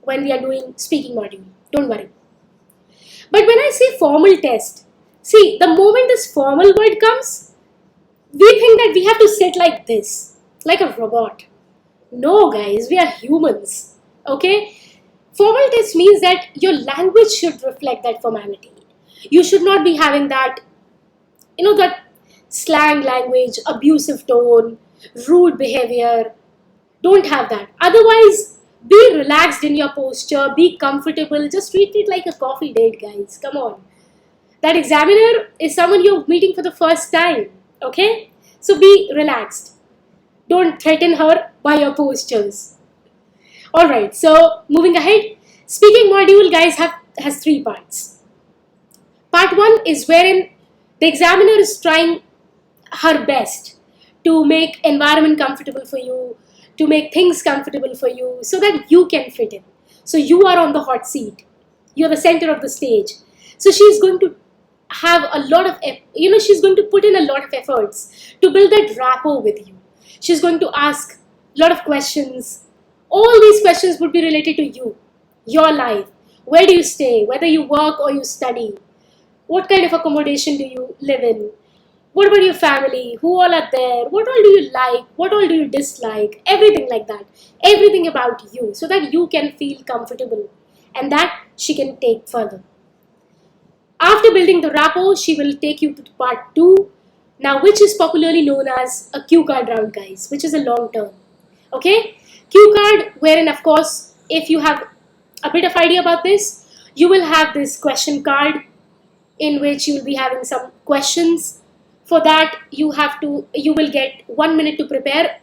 when we are doing speaking module. Don't worry. But when I say formal test, see, the moment this formal word comes, we think that we have to sit like this, like a robot. No, guys, we are humans. Okay? Formal test means that your language should reflect that formality. You should not be having that, that slang language, abusive tone, rude behavior. Don't have that. Otherwise, be relaxed in your posture, be comfortable, just treat it like a coffee date, guys. Come on. That examiner is someone you're meeting for the first time. Okay? So be relaxed. Don't threaten her by your postures. Alright, so moving ahead. Speaking module, guys, has 3 parts. Part 1 is wherein the examiner is trying her best to make environment comfortable for you, to make things comfortable for you so that you can fit in. So you are on the hot seat. You're the center of the stage. So she's going to have a lot of, she's going to put in a lot of efforts to build that rapport with you. She's going to ask a lot of questions. All these questions would be related to you, your life. Where do you stay? Whether you work or you study. What kind of accommodation do you live in? What about your family? Who all are there? What all do you like? What all do you dislike? Everything like that. Everything about you so that you can feel comfortable and that she can take further. After building the rapport, she will take you to part 2, now which is popularly known as a cue card round, guys, which is a long term. Okay? Cue card, wherein of course, if you have a bit of idea about this, you will have this question card in which you will be having some questions. For that, you will get 1 minute to prepare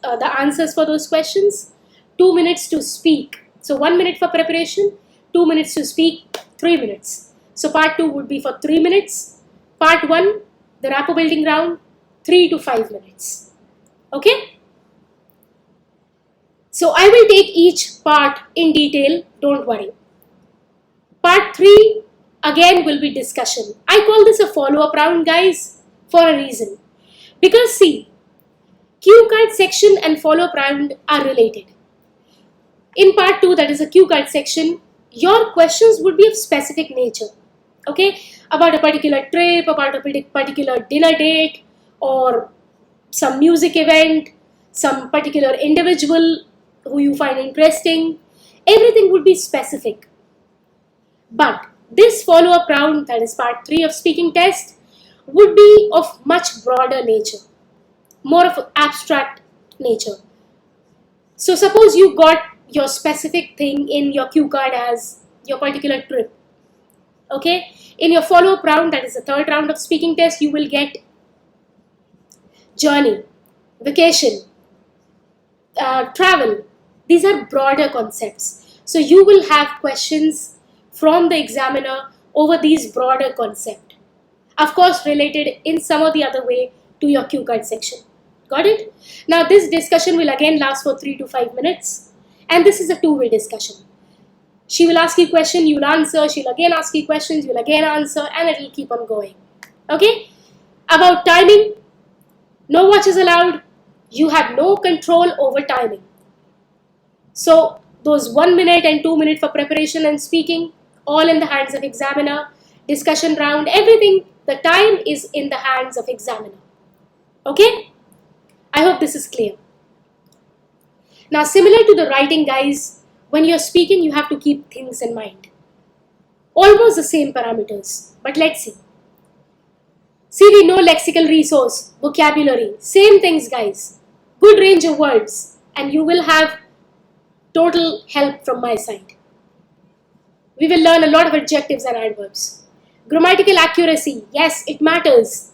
the answers for those questions, 2 minutes to speak. So 1 minute for preparation, 2 minutes to speak, 3 minutes. So part 2 would be for 3 minutes. Part 1, the rapport building round, 3 to 5 minutes. Okay? So I will take each part in detail, don't worry. Part 3 again will be discussion. I call this a follow-up round, guys, for a reason. Because see, cue card section and follow-up round are related. In part 2, that is a cue card section, your questions would be of specific nature. Okay? About a particular trip, about a particular dinner date, or some music event, some particular individual who you find interesting. Everything would be specific. But this follow-up round, that is part 3 of speaking test, would be of much broader nature, more of abstract nature. So suppose you got your specific thing in your cue card as your particular trip. Okay, in your follow-up round, that is the third round of speaking test, you will get journey, vacation, travel. These are broader concepts. So you will have questions from the examiner over these broader concepts. Of course, related in some or the other way to your cue card section. Got it? Now this discussion will again last for 3 to 5 minutes, and this is a two-way discussion. She will ask you question, you will answer, she'll again ask you questions, you'll again answer, and it will keep on going. Okay? About timing, no watch is allowed. You have no control over timing. So those 1 minute and 2 minutes for preparation and speaking, all in the hands of examiner. Discussion round, everything, the time is in the hands of examiner. Okay? I hope this is clear. Now similar to the writing, guys, when you're speaking, you have to keep things in mind. Almost the same parameters, but let's see. See, we know lexical resource, vocabulary, same things, guys. Good range of words, and you will have total help from my side. We will learn a lot of adjectives and adverbs. Grammatical accuracy, yes, it matters.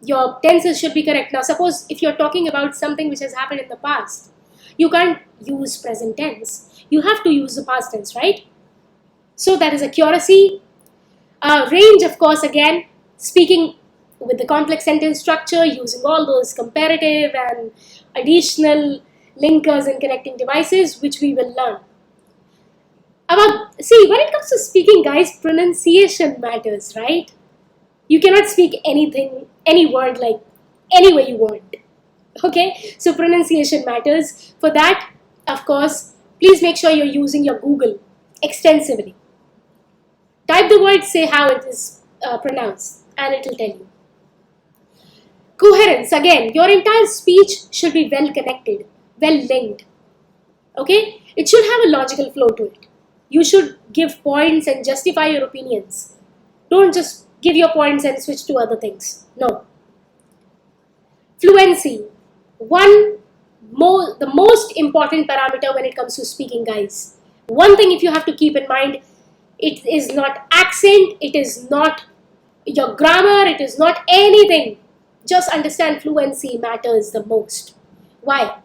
Your tenses should be correct. Now suppose if you're talking about something which has happened in the past, you can't use present tense. You have to use the past tense, right? So that is accuracy. Range, of course, again, speaking with the complex sentence structure, using all those comparative and additional linkers and connecting devices, which we will learn. See, when it comes to speaking, guys, pronunciation matters, right? You cannot speak anything, any word like any way you want. Okay, so pronunciation matters. For that, of course, please make sure you're using your Google extensively. Type the word, say how it is pronounced, and it will tell you. Coherence, again, your entire speech should be well connected, well linked. Okay, it should have a logical flow to it. You should give points and justify your opinions. Don't just give your points and switch to other things. No. Fluency, the most important parameter when it comes to speaking, guys. One thing if you have to keep in mind, it is not accent, it is not your grammar, it is not anything. Just understand fluency matters the most. Why?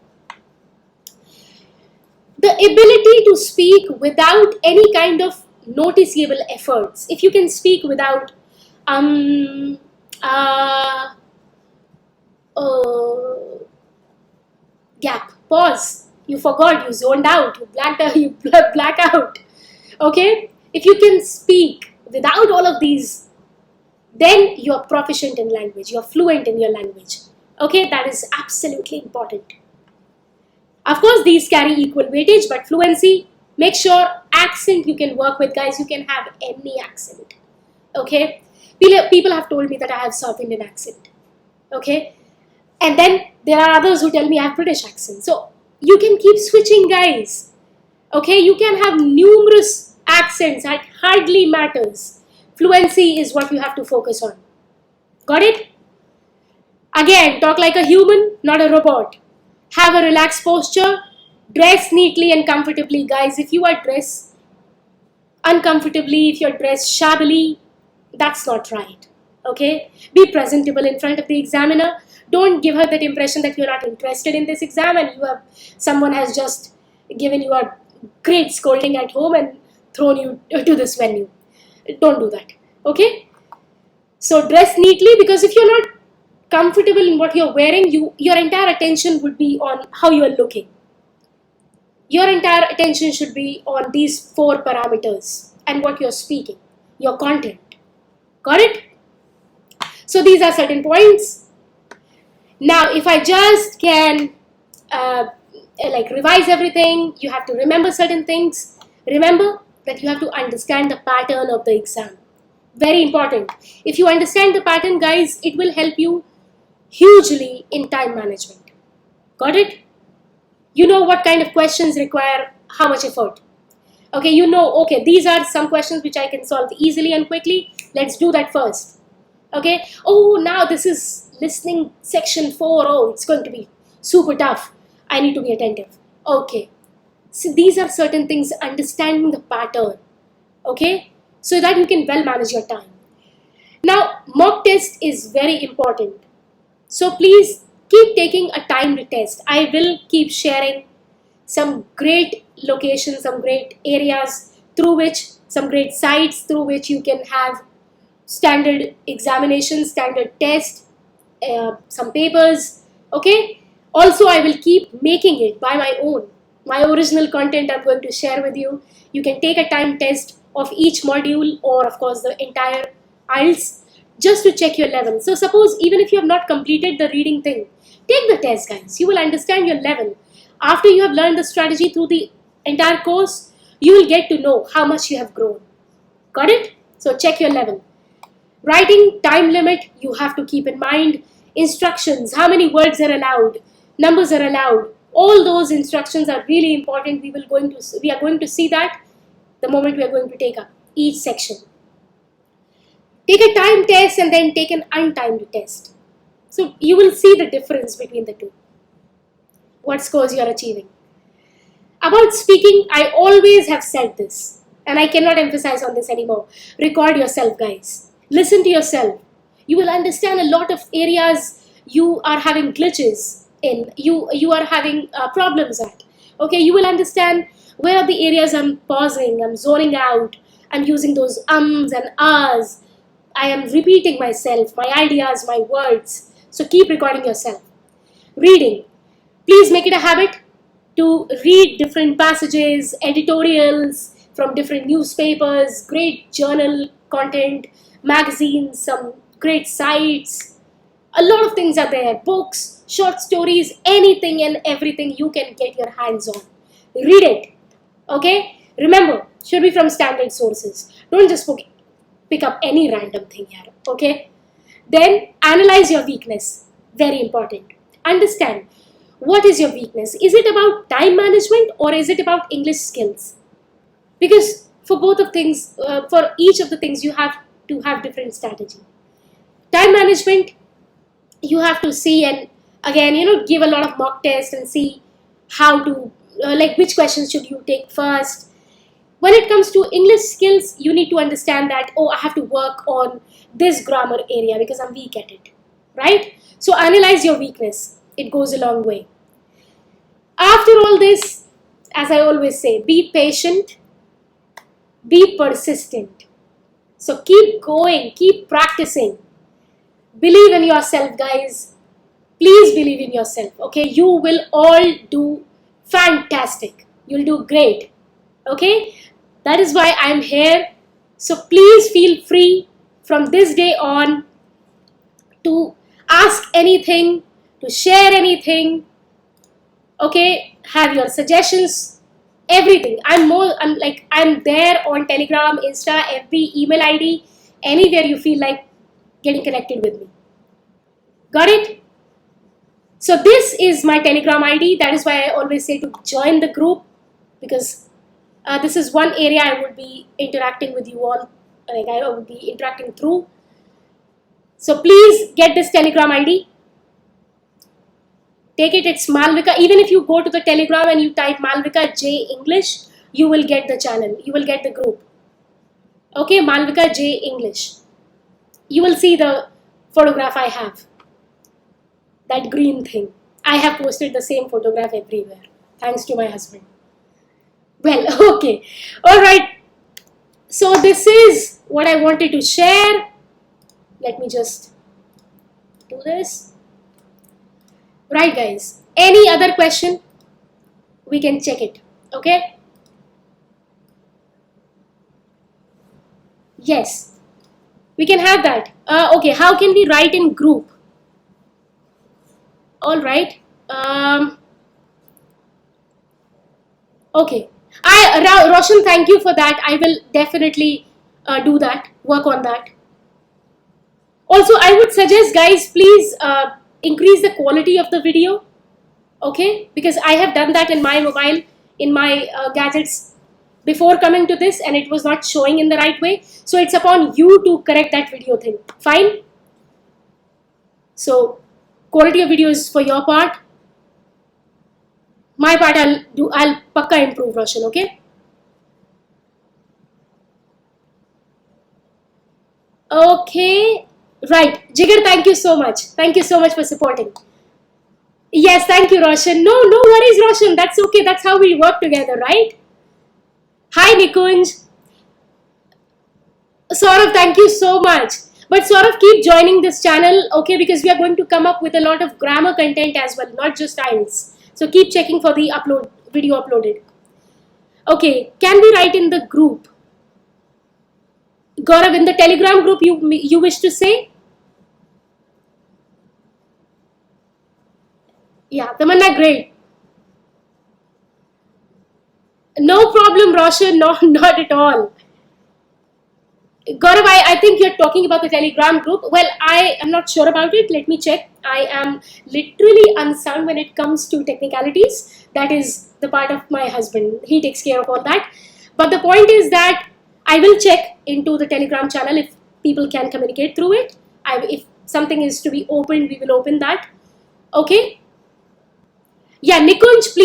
The ability to speak without any kind of noticeable efforts. If you can speak without gap, pause, you forgot, you zoned out, you blacked out, you black out. Okay? If you can speak without all of these, then you're proficient in language, you're fluent in your language. Okay? That is absolutely important. Of course, these carry equal weightage, but fluency, make sure accent you can work with, guys. You can have any accent. Okay? People have told me that I have South Indian accent. Okay? And then there are others who tell me I have British accent. So you can keep switching, guys. Okay? You can have numerous accents. That hardly matters. Fluency is what you have to focus on. Got it? Again, talk like a human, not a robot. Have a relaxed posture. Dress neatly and comfortably, guys. If you are dressed uncomfortably, if you're dressed shabbily, that's not right. Okay? Be presentable in front of the examiner. Don't give her that impression that you're not interested in this exam and someone has just given you a great scolding at home and thrown you to this venue. Don't do that. Okay? So dress neatly, because if you're not comfortable in what you're wearing, your entire attention would be on how you're looking. Your entire attention should be on these 4 parameters and what you're speaking, your content. Got it? So these are certain points. Now, if I just can revise everything, you have to remember certain things. Remember that you have to understand the pattern of the exam. Very important. If you understand the pattern, guys, it will help you hugely in time management. Got it? You know what kind of questions require how much effort. Okay, you know, okay, these are some questions which I can solve easily and quickly. Let's do that first. Okay, oh, now this is listening section 4. Oh, it's going to be super tough. I need to be attentive. Okay, so these are certain things, understanding the pattern. Okay, so that you can well manage your time. Now, mock test is very important. So please keep taking a timed test. I will keep sharing some great locations, some great areas through which, some great sites through which you can have standard examinations, standard test, some papers. Okay. Also, I will keep making it by my own. My original content I'm going to share with you. You can take a time test of each module, or of course the entire Ielts, just to check your level. So suppose even if you have not completed the reading thing, take the test, guys. You will understand your level. After you have learned the strategy through the entire course, you will get to know how much you have grown. Got it? So check your level. Writing time limit, you have to keep in mind. Instructions, how many words are allowed, numbers are allowed. All those instructions are really important. We are going to see that the moment we are going to take up each section. Take a time test and then take an untimed test. So you will see the difference between the two. What scores you are achieving. About speaking, I always have said this, and I cannot emphasize on this anymore. Record yourself, guys. Listen to yourself. You will understand a lot of areas you are having glitches in, you are having problems at. Okay, you will understand where are the areas I'm pausing, I'm zoning out, I'm using those ums and ahs, I am repeating myself, my ideas, my words. So keep recording yourself. Reading. Please make it a habit to read different passages, editorials from different newspapers, great journal content, magazines, some great sites. A lot of things are there. Books, short stories, anything and everything you can get your hands on. Read it. Okay? Remember, should be from standard sources. Don't just pick up any random thing here. Okay? Then analyze your weakness. Very important. Understand. What is your weakness? Is it about time management or is it about English skills? Because for both of things, for each of the things, you have to have different strategy. Time management, you have to see and again, give a lot of mock tests and see how to, like which questions should you take first. When it comes to English skills, you need to understand that, oh, I have to work on this grammar area because I'm weak at it, right? So analyze your weakness. It goes a long way. After all this, as I always say, be patient, be persistent. So keep going, keep practicing. Believe in yourself, guys. Please believe in yourself, okay? You will all do fantastic. You'll do great, okay? That is why I'm here. So please feel free from this day on to ask anything, to share anything, okay? Have your suggestions, everything. I'm there on Telegram, Insta, FB, email ID, anywhere you feel like getting connected with me. Got it? So this is my Telegram ID. That is why I always say to join the group, because this is one area I would be interacting with you all, like I would be interacting through. So please get this Telegram ID. Take it, it's Malvika. Even if you go to the Telegram and you type Malvika J English, you will get the channel, you will get the group. Okay, Malvika J English. You will see the photograph I have. That green thing. I have posted the same photograph everywhere, thanks to my husband. Well, okay. Alright. So this is what I wanted to share. Let me just do this. Right, guys. Any other question? We can check it. Okay? Yes. We can have that. Okay. How can we write in group? All right. Okay. Roshan, thank you for that. I will definitely do that. Work on that. Also, I would suggest, guys, please increase the quality of the video. Okay, because I have done that in my mobile, in my gadgets before coming to this, and it was not showing in the right way. So it's upon you to correct that video thing. Fine? So quality of video is for your part. My part I'll pakka improve, Roshan, okay? Okay, right. Jigar, thank you so much. Thank you so much for supporting. Yes, thank you, Roshan. No, no worries, Roshan. That's okay. That's how we work together, right? Hi, Nikunj. Saurav, thank you so much. But Saurav, keep joining this channel, okay? Because we are going to come up with a lot of grammar content as well, not just Ielts. So keep checking for the video uploaded. Okay, can we write in the group? Gaurav, in the Telegram group, you wish to say? Yeah, Tamanna, great. No problem, Roshan. No, not at all. Gaurav, I think you're talking about the Telegram group. Well, I am not sure about it. Let me check. I am literally unsound when it comes to technicalities. That is the part of my husband. He takes care of all that. But the point is that I will check into the Telegram channel if people can communicate through it. If something is to be opened, we will open that. Okay? Yeah, Nikunj,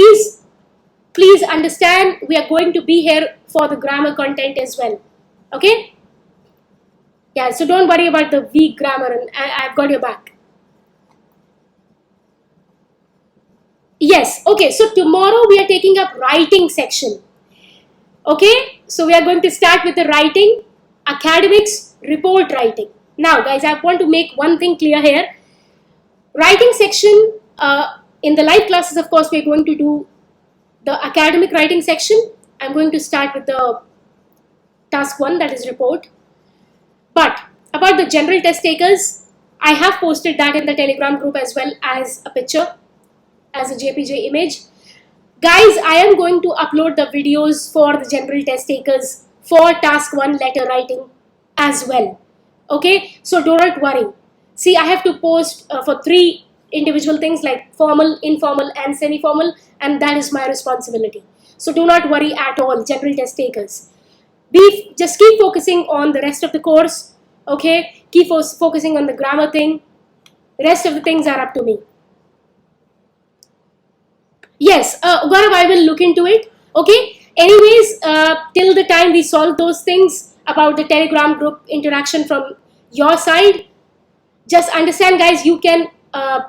please understand we are going to be here for the grammar content as well. Okay? Yeah, so don't worry about the weak grammar, and I've got your back. Yes, okay, so tomorrow we are taking up writing section. Okay, so we are going to start with the writing, academics, report writing. Now, guys, I want to make one thing clear here. Writing section, in the live classes, of course, we're going to do the academic writing section. I'm going to start with the task 1, that is report. But about the general test takers, I have posted that in the Telegram group as well as a picture, as a JPG image. Guys, I am going to upload the videos for the general test takers for task 1 letter writing as well. Okay, so do not worry. See, I have to post for 3 individual things like formal, informal and semi-formal, and that is my responsibility. So do not worry at all, general test takers. Just keep focusing on the rest of the course, okay? Keep focusing on the grammar thing. The rest of the things are up to me. Yes, Gaurav, I will look into it, okay? Anyways, till the time we solve those things about the Telegram group interaction from your side, just understand, guys, you can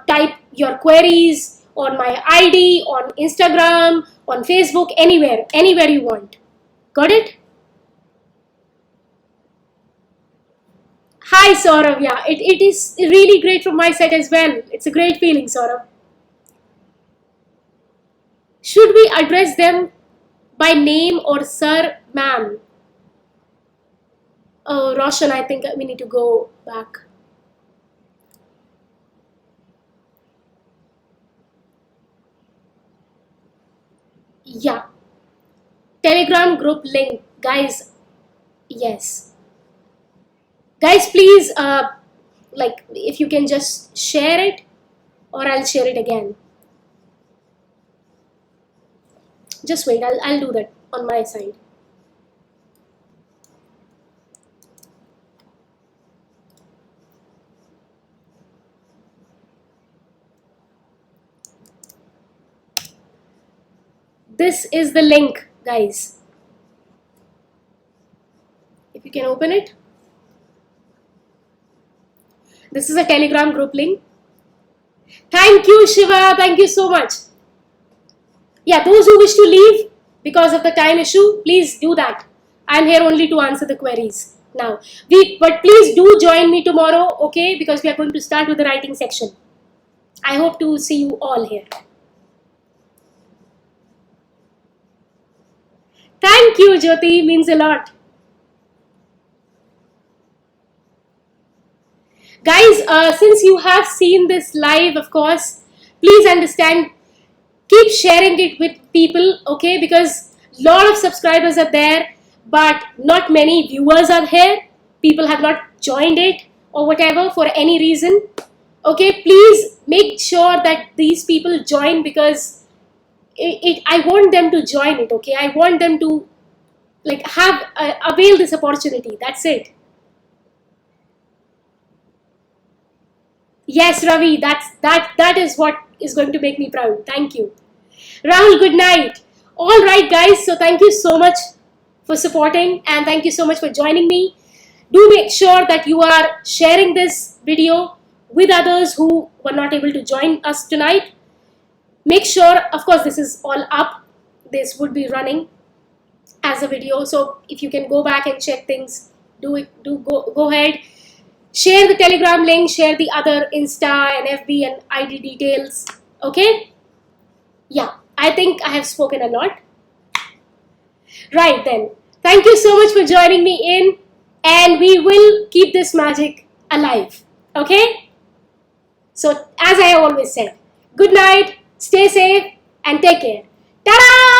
type your queries on my ID, on Instagram, on Facebook, anywhere you want. Got it? Hi, Saurav. Yeah, it is really great from my side as well. It's a great feeling, Saurav. Should we address them by name or sir, ma'am? Oh, Roshan, I think we need to go back. Yeah. Telegram group link. Guys, yes. Guys, please, like, if you can just share it, or I'll share it again. Just wait, I'll do that on my side. This is the link, guys. If you can open it. This is a Telegram group link. Thank you, Shiva. Thank you so much. Yeah, those who wish to leave because of the time issue, please do that. I'm here only to answer the queries now. But please do join me tomorrow, okay? Because we are going to start with the writing section. I hope to see you all here. Thank you, Jyoti. Means a lot. Guys, since you have seen this live, of course, please understand, keep sharing it with people, okay? Because a lot of subscribers are there, but not many viewers are here. People have not joined it or whatever for any reason. Okay, please make sure that these people join, because I want them to join it, okay? I want them to like have avail this opportunity. That's it. Yes, Ravi, that is what is going to make me proud. Thank you. Rahul, good night. All right, guys. So thank you so much for supporting, and thank you so much for joining me. Do make sure that you are sharing this video with others who were not able to join us tonight. Make sure, of course, this is all up. This would be running as a video. So if you can go back and check things, do it. Go ahead. Share the Telegram link, share the other Insta and FB and ID details. Okay? Yeah, I think I have spoken a lot. Right then. Thank you so much for joining me in, and we will keep this magic alive. Okay? So, as I always said, good night, stay safe, and take care. Ta-da!